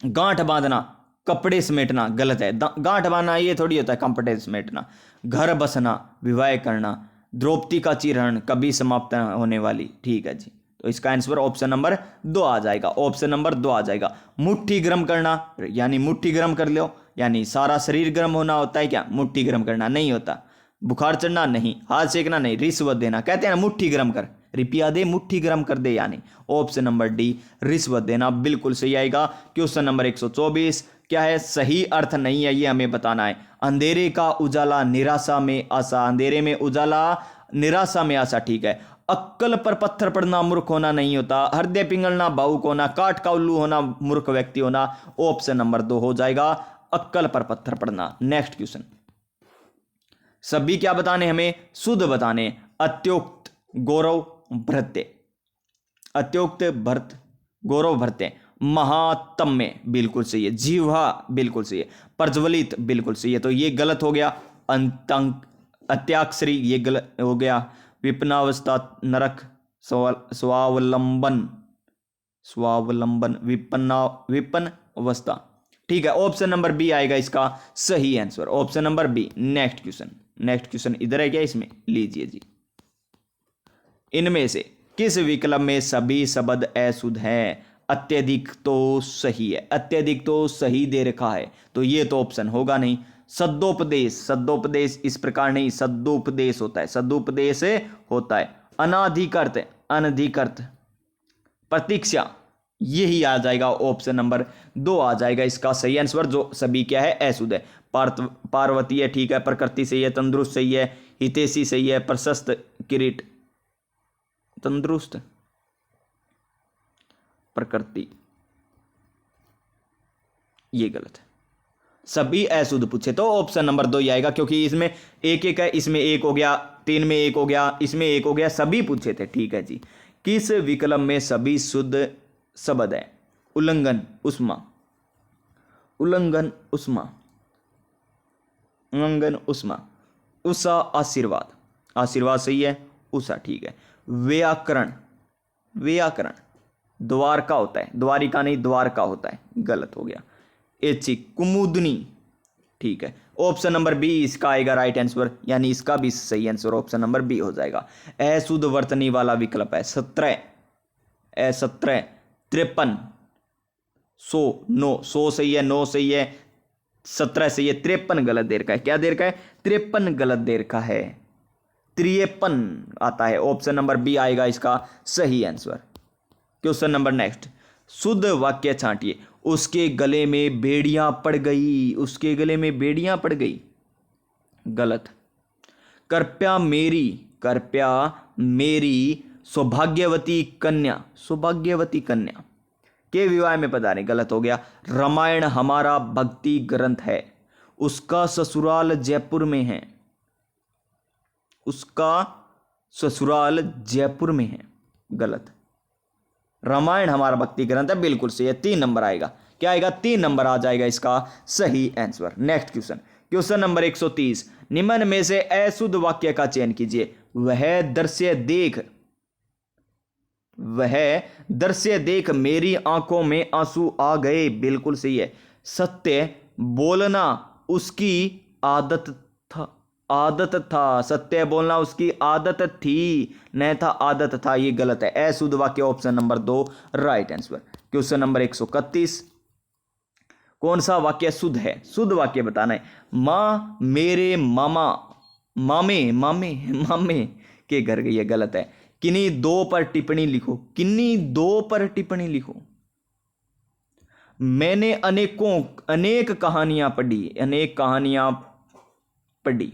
गांठ बांधना, कपड़े समेटना, गलत है। गांठ बांधना ये थोड़ी होता है कपड़े समेटना। घर बसना, विवाह करना, द्रौपदी का चिरहरण, कभी समाप्त होने वाली। ठीक है जी। तो इसका आंसर ऑप्शन नंबर 2 आ जाएगा। ऑप्शन नंबर 2 आ जाएगा। मुट्ठी गर्म करना, यानी मुट्ठी गर्म कर लो, यानी सारा शरीर गर्म होना होता है क्या? मुट्ठी गर्म करना नहीं होता। बुखार चढ़ना नहीं, हाथ सेकना नहीं, रिश्वत देना, कहते हैं ना मुट्ठी गर्म कर, रुपया दे मुट्ठी गर्म कर दे, यानी ऑप्शन नंबर डी रिश्वत देना बिल्कुल सही आएगा। क्वेश्चन नंबर 124 क्या है? सही अर्थ नहीं है, ये हमें बताना है। अंधेरे का उजाला, निराशा में आशा, अंधेरे में उजाला, निराशा में आशा। ठीक है। अक्कल पर पत्थर पड़ना मूर्ख होना नहीं होता। हृदय पिघलना भावुक होना, काठ का उल्लू होना मूर्ख व्यक्ति होना। ऑप्शन नंबर 2 हो जाएगा अक्कल पर पत्थर पड़ना। नेक्स्ट क्वेश्चन, सभी क्या बताने हमें, शुद्ध बताने। अत्योक्त गौरव भृत्य, अत्योक्त भर्त गौरव भृत्य। महात्म्य बिल्कुल सही है। जीवा बिल्कुल सही है। प्रज्वलित बिल्कुल सही है, तो ये गलत हो गया। अंतंक अत्याक्षरी ये गलत हो गया। विपन्नावस्था नरक स्वावलंबन, स्वावलंबन विपन्न अवस्था, ठीक है। ऑप्शन नंबर बी आएगा इसका सही answer, option number B. Next question, next question इधर है क्या, इसमें लीजिए जी। इनमें से किस विकल्प में सभी शब्द अशुद्ध हैं? अत्यधिक तो सही है, अत्यधिक तो सही दे रखा है, तो ये तो ऑप्शन होगा नहीं। सद्दोपदेश, सद्दोपदेश इस प्रकार नहीं, सद्दोपदेश होता है, सद्दोपदेश होता है। अनाधिकृत, अनधिकृत। प्रतीक्षा, यही आ जाएगा, ऑप्शन नंबर 2 आ जाएगा इसका सही आंसर, जो सभी क्या है अशुद्ध है। पार्वती है, ठीक है। प्रकृति सही है। तंदुरुस्त सही है। हितैषी सही है। प्रशस्त किरीट, तंदुरुस्त, प्रकृति, ये गलत है। सभी अशुद्ध पूछे तो ऑप्शन नंबर 2 ही आएगा, क्योंकि इसमें एक एक है, इसमें एक हो गया, 3 में एक हो गया, इसमें एक हो गया, सभी पूछे थे, ठीक है जी। किस विकल्प में सभी शुद्ध शब्द है? उल्लंघन, उष्मा, उल्लंघन, उष्मा, उल्लंघन, उष्मा। उषा, आशीर्वाद, आशीर्वाद सही है। उषा, ठीक है। व्याकरण, व्याकरण, द्वारका होता है, द्वारिका नहीं द्वारका होता है, गलत हो गया। ऐच्छिक, कुमुदनी, ठीक है। ऑप्शन नंबर बी इसका आएगा राइट आंसर, यानी इसका भी सही आंसर ऑप्शन नंबर बी हो जाएगा। अशुद्ध वर्तनी वाला विकल्प है 17, 17, 53, 100, 9, 100 सही है, 9 सही है, 17 सही है, 53 गलत दे रखा है। क्या दे रखा है? 53 गलत दे रखा है। 53 आता है, ऑप्शन नंबर बी आएगा इसका सही आंसर। क्वेश्चन नंबर नेक्स्ट, शुद्ध वाक्य छांटिए। उसके गले में बेड़ियां पड़ गई, उसके गले में बेड़ियां पड़ गई, गलत। कृपया मेरी, कृपया मेरी सौभाग्यवती कन्या, सौभाग्यवती कन्या के विवाह में पधारे, गलत हो गया। रामायण हमारा भक्ति ग्रंथ है, उसका ससुराल जयपुर में है, उसका ससुराल जयपुर में है, गलत। रामायण हमारा भक्ति ग्रंथ है, बिल्कुल सही है। 3 नंबर आएगा, क्या आएगा? 3 नंबर आ जाएगा इसका सही answer. Next question, question number 130, निम्न में से अशुद्ध वाक्य का चयन कीजिए। वह दृश्य देख, वह दृश्य देख मेरी आंखों में आंसू आ गए, बिल्कुल सही है। सत्य बोलना उसकी आदत था, आदत था, सत्य बोलना उसकी आदत थी, नहीं था आदत था, ये गलत है। अशुद्ध वाक्य option number 2 right answer. Question number 131, कौन सा वाक्य शुद्ध है? शुद्ध वाक्य बताना है। माँ मेरे मामा, मामे, मामे, मामे के घर गई है, गलत है। किन्हीं 2 पर टिप्पणी लिखो, किन्हीं 2 पर टिप्पणी लिखो। मैंने अनेक कहानियां पढ़ी, अनेक कहानियां पढ़ी,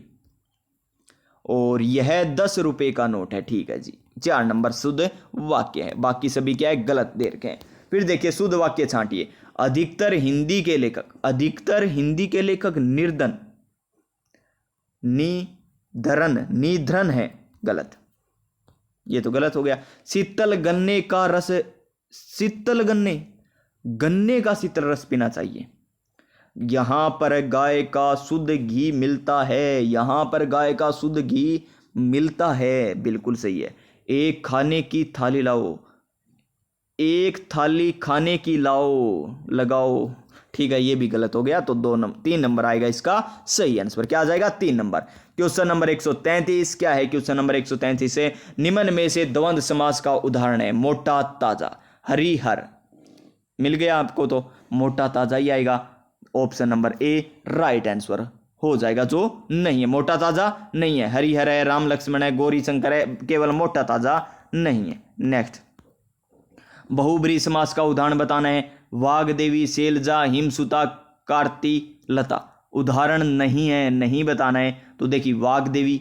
और यह 10 रुपए का नोट है, ठीक है जी। 4 नंबर शुद्ध वाक्य है, बाकी सभी क्या है? गलत दे रखे हैं। फिर देखिए शुद्ध वाक्य छांटिए। अधिकतर हिंदी के लेखक, अधिकतर हिंदी के लेखक निर्धन, निधरन, निधन है, गलत, ये तो गलत हो गया। शीतल गन्ने का रस, शीतल गन्ने, गन्ने का शीतल रस पीना चाहिए। यहां पर गाय का शुद्ध घी मिलता है, यहां पर गाय का शुद्ध घी मिलता है, बिल्कुल सही है। एक खाने की थाली लाओ, एक थाली खाने की लाओ, लगाओ, ठीक है, ये भी गलत हो गया, तो 3 नंबर आएगा इसका सही आंसर। क्या आ जाएगा? 3 नंबर। क्वेश्चन नंबर 133 क्या है? क्वेश्चन नंबर 133 से निम्न में से द्वंद्व समास का उदाहरण है। मोटा ताजा, हरिहर, मिल गया आपको, तो मोटा ताजा ही आएगा, option number A right answer हो जाएगा, जो नहीं है। मोटा ताजा नहीं है, हरिहर है, राम लक्ष्मण है, गौरी शंकर है, केवल मोटा ताजा नहीं है। नेक्स्ट, बहुब्रीहि समास का उदाहरण बताना है। वाग्देवी, शैलजा, हिमसुता, कार्ति, लता, उदाहरण नहीं है, नहीं बताना है। तो देखिए वाग्देवी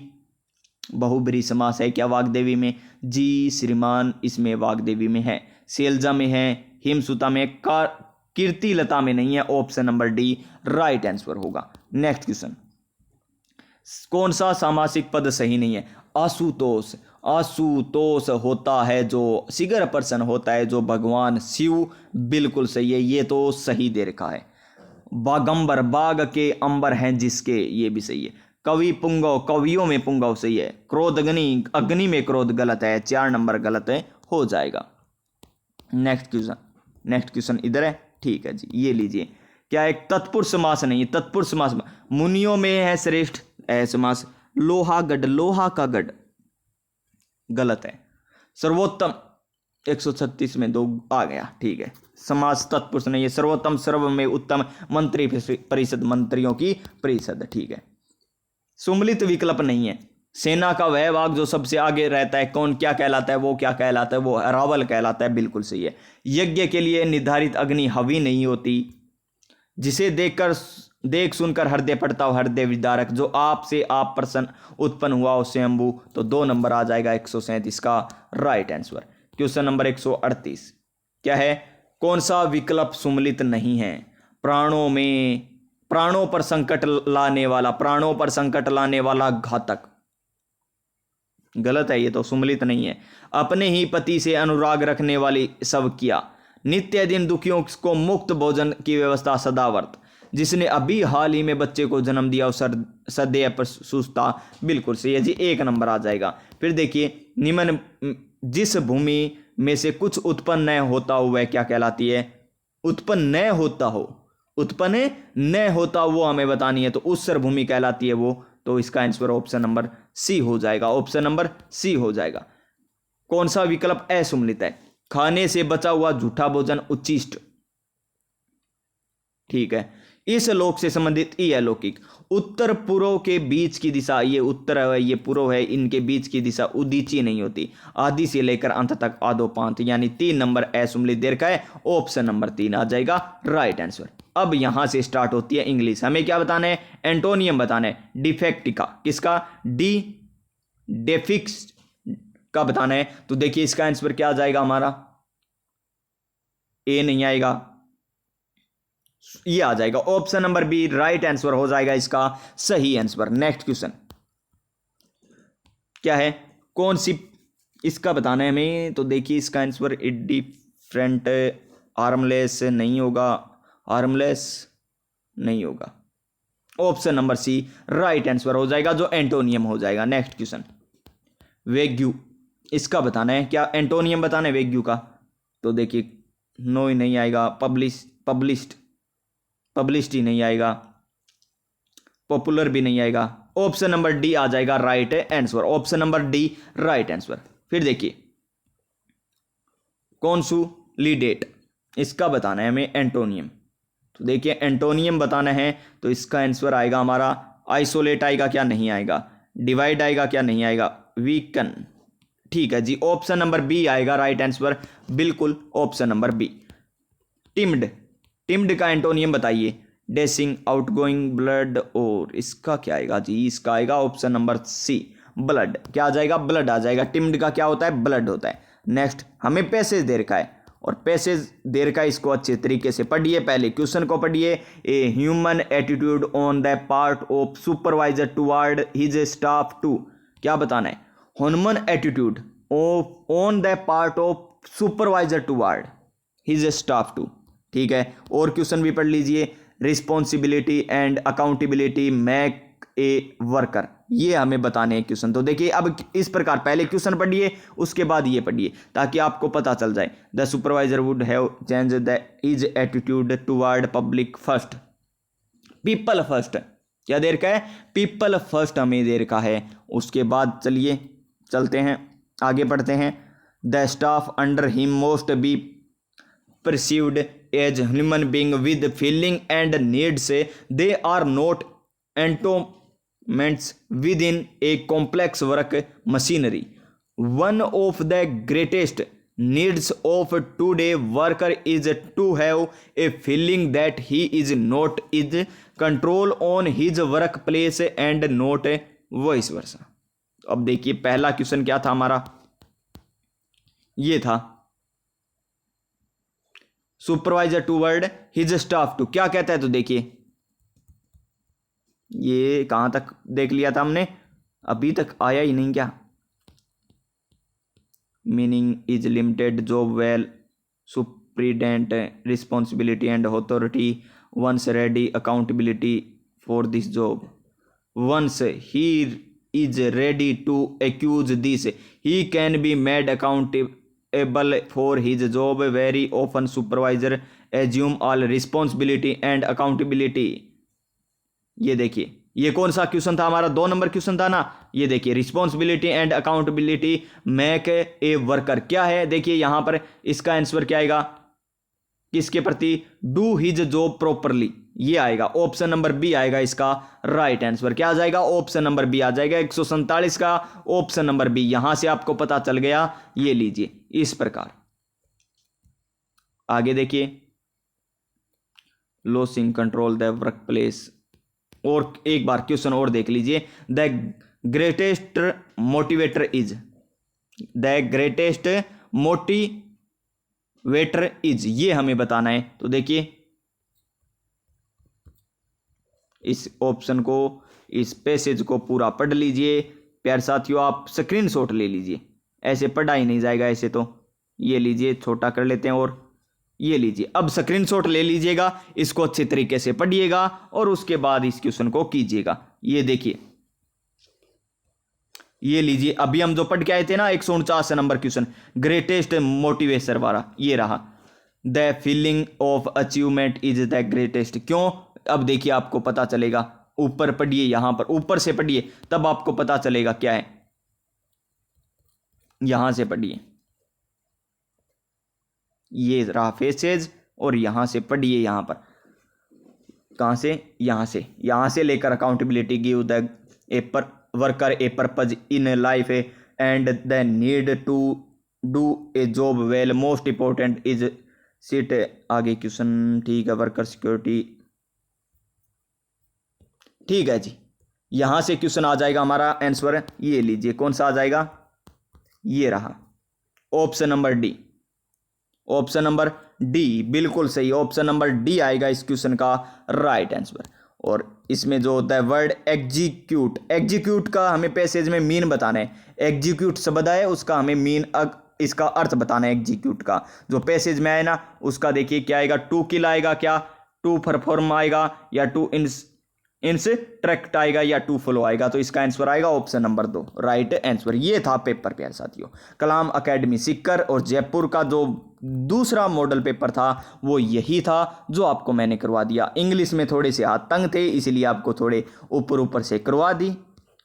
बहुब्रीहि समास है, क्या वाग्देवी में? जी श्रीमान, इसमें वाग्देवी में है, शैलजा में है, हिमसुता में, कीर्ति लता में नहीं है, option number D right answer होगा। नेक्स्ट क्वेश्चन, कौन सा सामासिक पद सही नहीं है? आशुतोष। आशुतोष होता है जो सिगर पर्सन होता है जो भगवान शिव, बिल्कुल सही है, ये तो सही दे रखा है। बागंबर, बाग के अंबर हैं जिसके, ये भी सही है। कवि पुंगव, कवियों में पुंगव सही है। क्रोध अग्नि, अग्नि में क्रोध गलत है, 4 नंबर गलत है, हो जाएगा। नेक्स्ट क्वेश्चन इधर है, ठीक है जी, ये लीजिए। क्या एक तत्पुरुष समास नहीं है? तत्पुरुष समास मुनियों में है श्रेष्ठ समास, लोहागढ़, लोहा का गढ़ गलत है। सर्वोत्तम 136 में 2 आ गया, ठीक है, समास तत्पुरुष नहीं है। सर्वोत्तम, सर्व में उत्तम, मंत्री परिषद, मंत्रियों की परिषद, ठीक है। सुमलित विकल्प नहीं है। सेना का वह भाग जो सबसे आगे रहता है, कौन क्या कहलाता है? वो क्या कहलाता है? वो रावल कहलाता है, बिल्कुल सही है। यज्ञ के लिए निर्धारित अग्नि हवी नहीं होती, जिसे देख सुनकर हृदय पड़ता हो हृदय विदारक, जो आप से आप प्रसन्न उत्पन्न हुआ हो स्वयंभू, तो 2 नंबर आ जाएगा 137 का राइट आंसर। क्वेश्चन नंबर 138 क्या है? कौन सा विकल्प सुमलित नहीं है? प्राणों पर संकट लाने वाला, प्राणों पर संकट लाने वाला घातक, गलत है, ये तो सुमलित नहीं है। अपने ही पति से अनुराग रखने वाली सब किया, नित्य दिन दुखियों को मुक्त भोजन की व्यवस्था सदावर्त, जिसने अभी हाल ही में बच्चे को जन्म दिया और सदैव पर सुस्ता, बिल्कुल सही है जी, 1 नंबर आ जाएगा। फिर देखिए, निम्न जिस भूमि में से कुछ उत्पन्न न होता हो वह क्या कहलाती है? उत्पन्न न होता हो, उत्पन्न न होता वो हमें बतानी है, तो उत्सर भूमि कहलाती है वो, तो इसका आंसर ऑप्शन नंबर सी हो जाएगा, ऑप्शन नंबर सी हो जाएगा। कौन सा विकल्प असुमलित है? खाने से बचा हुआ झूठा भोजन उच्छिष्ट, ठीक है। इस लोक से संबंधित ई अलौकिक, उत्तर पूर्व के बीच की दिशा, ये उत्तर है ये पूर्व है, इनके बीच की दिशा उदीची नहीं होती, आदि से लेकर अंत तक आदोपांत, यानी 3 नंबर असुमलित देर का है, ऑप्शन नंबर 3 आ जाएगा राइट आंसर। अब यहां से स्टार्ट होती है इंग्लिश, हमें क्या बताना है? एंटोनियम बताना है। डिफेक्टिका, किसका? डेफिक्स का बताना है, तो देखिए इसका आंसर क्या आ जाएगा हमारा? ए नहीं आएगा, ये आ जाएगा option number B right answer हो जाएगा इसका सही आंसर। नेक्स्ट क्वेश्चन क्या है? कौन सी, इसका बताना है हमें, तो देखिए इसका आंसर डिफरेंट, आर्मलेस नहीं होगा, आर्मलेस नहीं होगा, option number C right answer हो जाएगा, जो एंटोनियम हो जाएगा। नेक्स्ट क्वेश्चन, वेग्यू, इसका बताना है, क्या एंटोनियम बताना है वेग्यू का? तो देखिए नो ही नहीं आएगा, पब्लिश्ड ही नहीं आएगा, पॉपुलर भी नहीं आएगा, ऑप्शन नंबर डी आ जाएगा right answer, option number D right answer. फिर देखिए कॉन्सोलिडेट, इसका बताना है हमें एंटोनियम, तो देखिए एंटोनियम बताना है, तो इसका आंसर आएगा हमारा आइसोलेट आएगा क्या? नहीं आएगा। डिवाइड आएगा क्या? नहीं आएगा। वीकन, ठीक है जी, ऑप्शन नंबर बी आएगा राइट आंसर, बिल्कुल ऑप्शन नंबर बी। टिम्ड का एंटोनियम बताइए। डैशिंग, आउटगोइंग, ब्लड, और इसका क्या आएगा जी? इसका आएगा ऑप्शन नंबर सी ब्लड, क्या आ जाएगा? ब्लड आ जाएगा। टिम्ड का क्या होता है? ब्लड होता है। नेक्स्ट हमें पैसेज दे रखा है, और पैसेज दे रखा है, इसको अच्छे तरीके से पढ़िए, पहले क्वेश्चन को पढ़िए। A human attitude on the part of supervisor toward his staff too, क्या बताना है? Human attitude on the part of supervisor toward his staff too, ठीक है। और क्वेश्चन भी पढ़ लीजिए। Responsibility and accountability make a worker, ये हमें बताने हैं क्वेश्चन। तो देखिए अब इस प्रकार पहले क्वेश्चन पढ़िए, उसके बाद ये पढ़िए, ताकि आपको पता चल जाए। The supervisor would have change the his attitude toward public first, people first, क्या देर का है? पीपल फर्स्ट हमें देर का है। उसके बाद चलिए चलते हैं, आगे पढ़ते हैं। The staff under him most be perceived as human being with feeling and needs, they are not entombments within a complex work machinery. One of the greatest needs of today worker is to have a feeling that he is not in control on his workplace and not vice versa. अब देखिए पहला question क्या था हमारा? ये था supervisor toward his staff too, क्या कहता है? तो देखिए ये कहां तक देख लिया था हमने, अभी तक आया ही नहीं क्या? Meaning is limited job well superintendent responsibility and authority once ready accountability for this job once he is ready to accuse this he can be made accountable for his job very often supervisor assume all responsibility and accountability। ये देखिए ये कौन सा question था हमारा? 2 number question था ना। ये देखिए responsibility and accountability make a worker, क्या है? देखिए यहां पर इसका आंसर क्या आएगा किसके प्रति? डू हिज जॉब प्रॉपरली, ये आएगा ऑप्शन नंबर बी आएगा इसका राइट आंसर। क्या आ जाएगा? ऑप्शन नंबर बी आ जाएगा 147 का ऑप्शन नंबर बी। यहां से आपको पता चल गया, ये लीजिए इस प्रकार। आगे देखिए losing control the work place, और एक बार क्वेश्चन और देख लीजिए। The greatest motivator is, the greatest motivator is, ये हमें बताना है। तो देखिए इस ऑप्शन को, इस पैसेज को पूरा पढ़ लीजिए प्यारे साथियों। आप स्क्रीनशॉट ले लीजिए, ऐसे पढ़ा ही नहीं जाएगा ऐसे तो। ये लीजिए छोटा कर लेते हैं और ये लीजिए, अब स्क्रीनशॉट ले लीजिएगा, इसको अच्छे तरीके से पढ़िएगा और उसके बाद इस क्वेश्चन को कीजिएगा। ये देखिए ये लीजिए, अभी हम जो पढ़ के आए थे ना 149 नंबर क्वेश्चन, ग्रेटेस्ट मोटिवेशन वाला, ये रहा। The feeling of achievement is the greatest, क्यों? अब देखिए आपको पता चलेगा, ऊपर पढ़िए, यहां पर ऊपर से पढ़िए तब आपको पता चलेगा क्या है। यहां से पढ़िए, ये रहा फेसेज, और यहां से पढ़िए, यहां पर कहां से? यहां से लेकर accountability give the worker a purpose in life and the need to do a job well most important is sit. आगे क्वेश्चन ठीक है, वर्कर सिक्योरिटी, ठीक है जी। यहां से क्वेश्चन आ जाएगा हमारा आंसर, ये लीजिए कौन सा आ जाएगा? ये रहा option number D, option number D बिल्कुल सही, ऑप्शन नंबर डी आएगा इस क्वेश्चन का राइट आंसर। और इसमें जो द वर्ड एग्जीक्यूट, एग्जीक्यूट का हमें पैसेज में मीन बताना है। एग्जीक्यूट शब्द है उसका हमें मीन इसका अर्थ बताना है। एग्जीक्यूट का जो पैसेज में आए ना उसका देखिए क्या आएगा? टू किल आएगा, क्या टू परफॉर्म आएगा, या टू इंस्ट्रक्ट आएगा, या टू फॉलो आएगा। तो इसका आंसर आएगा ऑप्शन नंबर 2 राइट आंसर। ये था पेपर प्यारे साथियों, कलाम एकेडमी सीकर और जयपुर का जो दूसरा मॉडल पेपर था वो यही था जो आपको मैंने करवा दिया। इंग्लिश में थोड़े से हाथ तंग थे इसलिए आपको थोड़े ऊपर से करवा दी,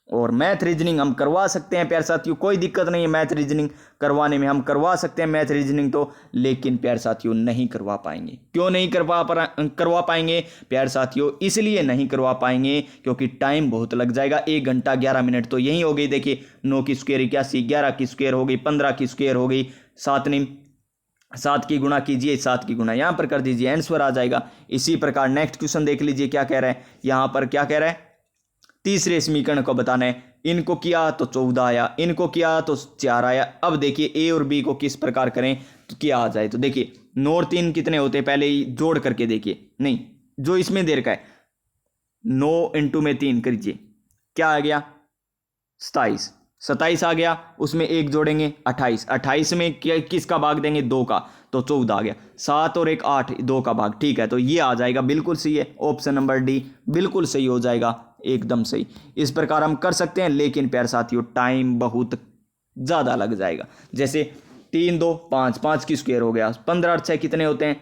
और मैथ रीजनिंग हम करवा सकते हैं प्यारे साथियों, कोई दिक्कत नहीं है। मैथ रीजनिंग करवाने में हम करवा सकते हैं मैथ रीजनिंग तो, लेकिन प्यारे साथियों नहीं करवा पाएंगे। क्यों नहीं करवा पाएंगे प्यारे साथियों? इसलिए नहीं करवा पाएंगे क्योंकि टाइम बहुत लग जाएगा। 1 घंटा 11 मिनट तो यही हो गई। देखिए 9 की स्क्वायर 81, 11 की स्क्वायर हो गई 15 की स्क्वायर हो गई 7 की गुणा कीजिए, 7 की गुणा यहाँ पर कर दीजिए, आंसर आ जाएगा। इसी प्रकार नेक्स्ट क्वेश्चन देख लीजिए क्या कह रहा है। यहाँ पर क्या कह रहा है? तीसरे समीकरण को बताना है। इनको किया तो 14 आया, इनको किया तो 4 आया। अब देखिए ए और बी को किस प्रकार करें तो क्या आ जाए। तो देखिए 9 और 3 कितने होते हैं, पहले ही जोड़ करके देखिए, नहीं जो इसमें देर का है 9 इंटू में 3 करिए, क्या आ गया? 27, 27 आ गया, उसमें 1 जोड़ेंगे 28, 28 में किसका भाग देंगे? 2 का, तो 14 आ गया। 7 और 1 8, 2 का भाग, ठीक है। तो ये आ जाएगा, बिल्कुल सही है, ऑप्शन नंबर डी बिल्कुल सही हो जाएगा, एकदम सही। इस प्रकार हम कर सकते हैं, लेकिन प्यारे साथियों टाइम बहुत ज़्यादा लग जाएगा। जैसे 3 2 5, 5 की स्क्वायर हो गया, 15 और 6 कितने होते हैं?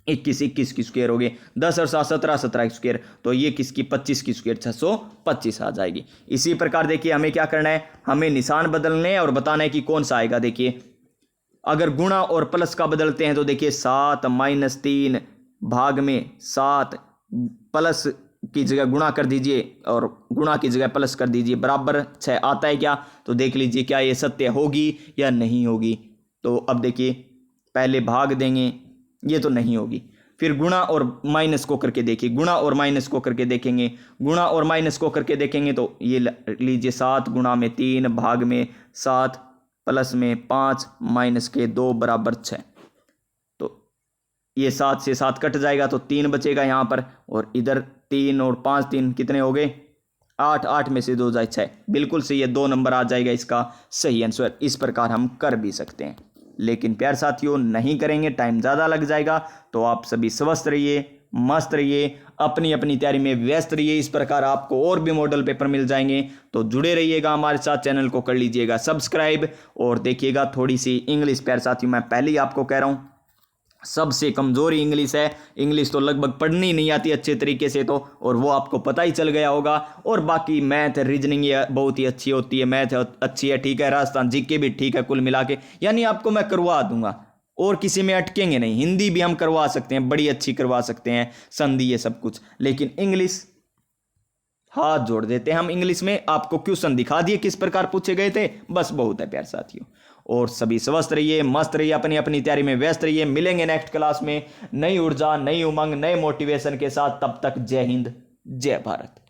21, 21 की स्क्वायर हो गई, 10 और 7 17, 17 की स्क्वायर, तो ये किसकी? 25 की स्क्वायर, 625 आ जाएगी। इसी प्रकार देखिए हमें क्या करना है, हमें निशान बदलने और बताना है कि कौन सा आएगा। देखिए अगर गुणा और प्लस का बदलते हैं तो देखिए 7 - 3 भाग में 7 प्लस की जगह गुणा कर दीजिए और गुणा की जगह प्लस कर दीजिए, बराबर 6 आता है क्या? तो देख लीजिए क्या ये सत्य होगी या नहीं होगी। तो अब देखिए पहले भाग देंगे, ये तो नहीं होगी, फिर गुणा और माइनस को करके देखिए, गुणा और माइनस को करके देखेंगे, गुणा और माइनस को करके देखेंगे तो ये लीजिए 7 गुणा में 3 भाग में 7 प्लस में 5 माइनस के 2 बराबर 6। तो ये 7 से 7 कट जाएगा तो 3 बचेगा यहाँ पर, और इधर 3 और 5 3 कितने हो गए 8, 8 में से 2 जाए 6, बिल्कुल सही है, 2 नंबर आ जाएगा इसका सही आंसर। इस प्रकार हम कर भी सकते हैं, लेकिन प्यारे साथियों नहीं करेंगे, टाइम ज़्यादा लग जाएगा। तो आप सभी स्वस्थ रहिए, मस्त रहिए, अपनी अपनी तैयारी में व्यस्त रहिए। इस प्रकार आपको और भी मॉडल पेपर मिल जाएंगे, तो जुड़े रहिएगा हमारे साथ, चैनल को कर लीजिएगा सब्सक्राइब और देखिएगा थोड़ी सी इंग्लिश। प्यारे साथियों मैं पहले ही आपको कह रहा हूँ सबसे कमज़ोरी इंग्लिश है, इंग्लिश तो लगभग पढ़नी नहीं आती अच्छे तरीके से तो, और वो आपको पता ही चल गया होगा। और बाकी मैथ रीजनिंग ये बहुत ही अच्छी होती है, मैथ अच्छी है, ठीक है, राजस्थान जीके भी ठीक है, कुल मिला के यानी आपको मैं करवा दूंगा, और किसी में अटकेंगे नहीं। हिंदी भी हम करवा सकते हैं, बड़ी अच्छी करवा सकते हैं, संधि ये सब कुछ, लेकिन इंग्लिश हाथ जोड़ देते हैं हम। इंग्लिश में आपको क्वेश्चन दिखा दिए किस प्रकार पूछे गए थे, बस बहुत है प्यारे साथियों। और सभी स्वस्थ रहिए, मस्त रहिए, अपनी अपनी तैयारी में व्यस्त रहिए। मिलेंगे नेक्स्ट क्लास में नई ऊर्जा, नई उमंग, नए मोटिवेशन के साथ। तब तक जय हिंद, जय भारत।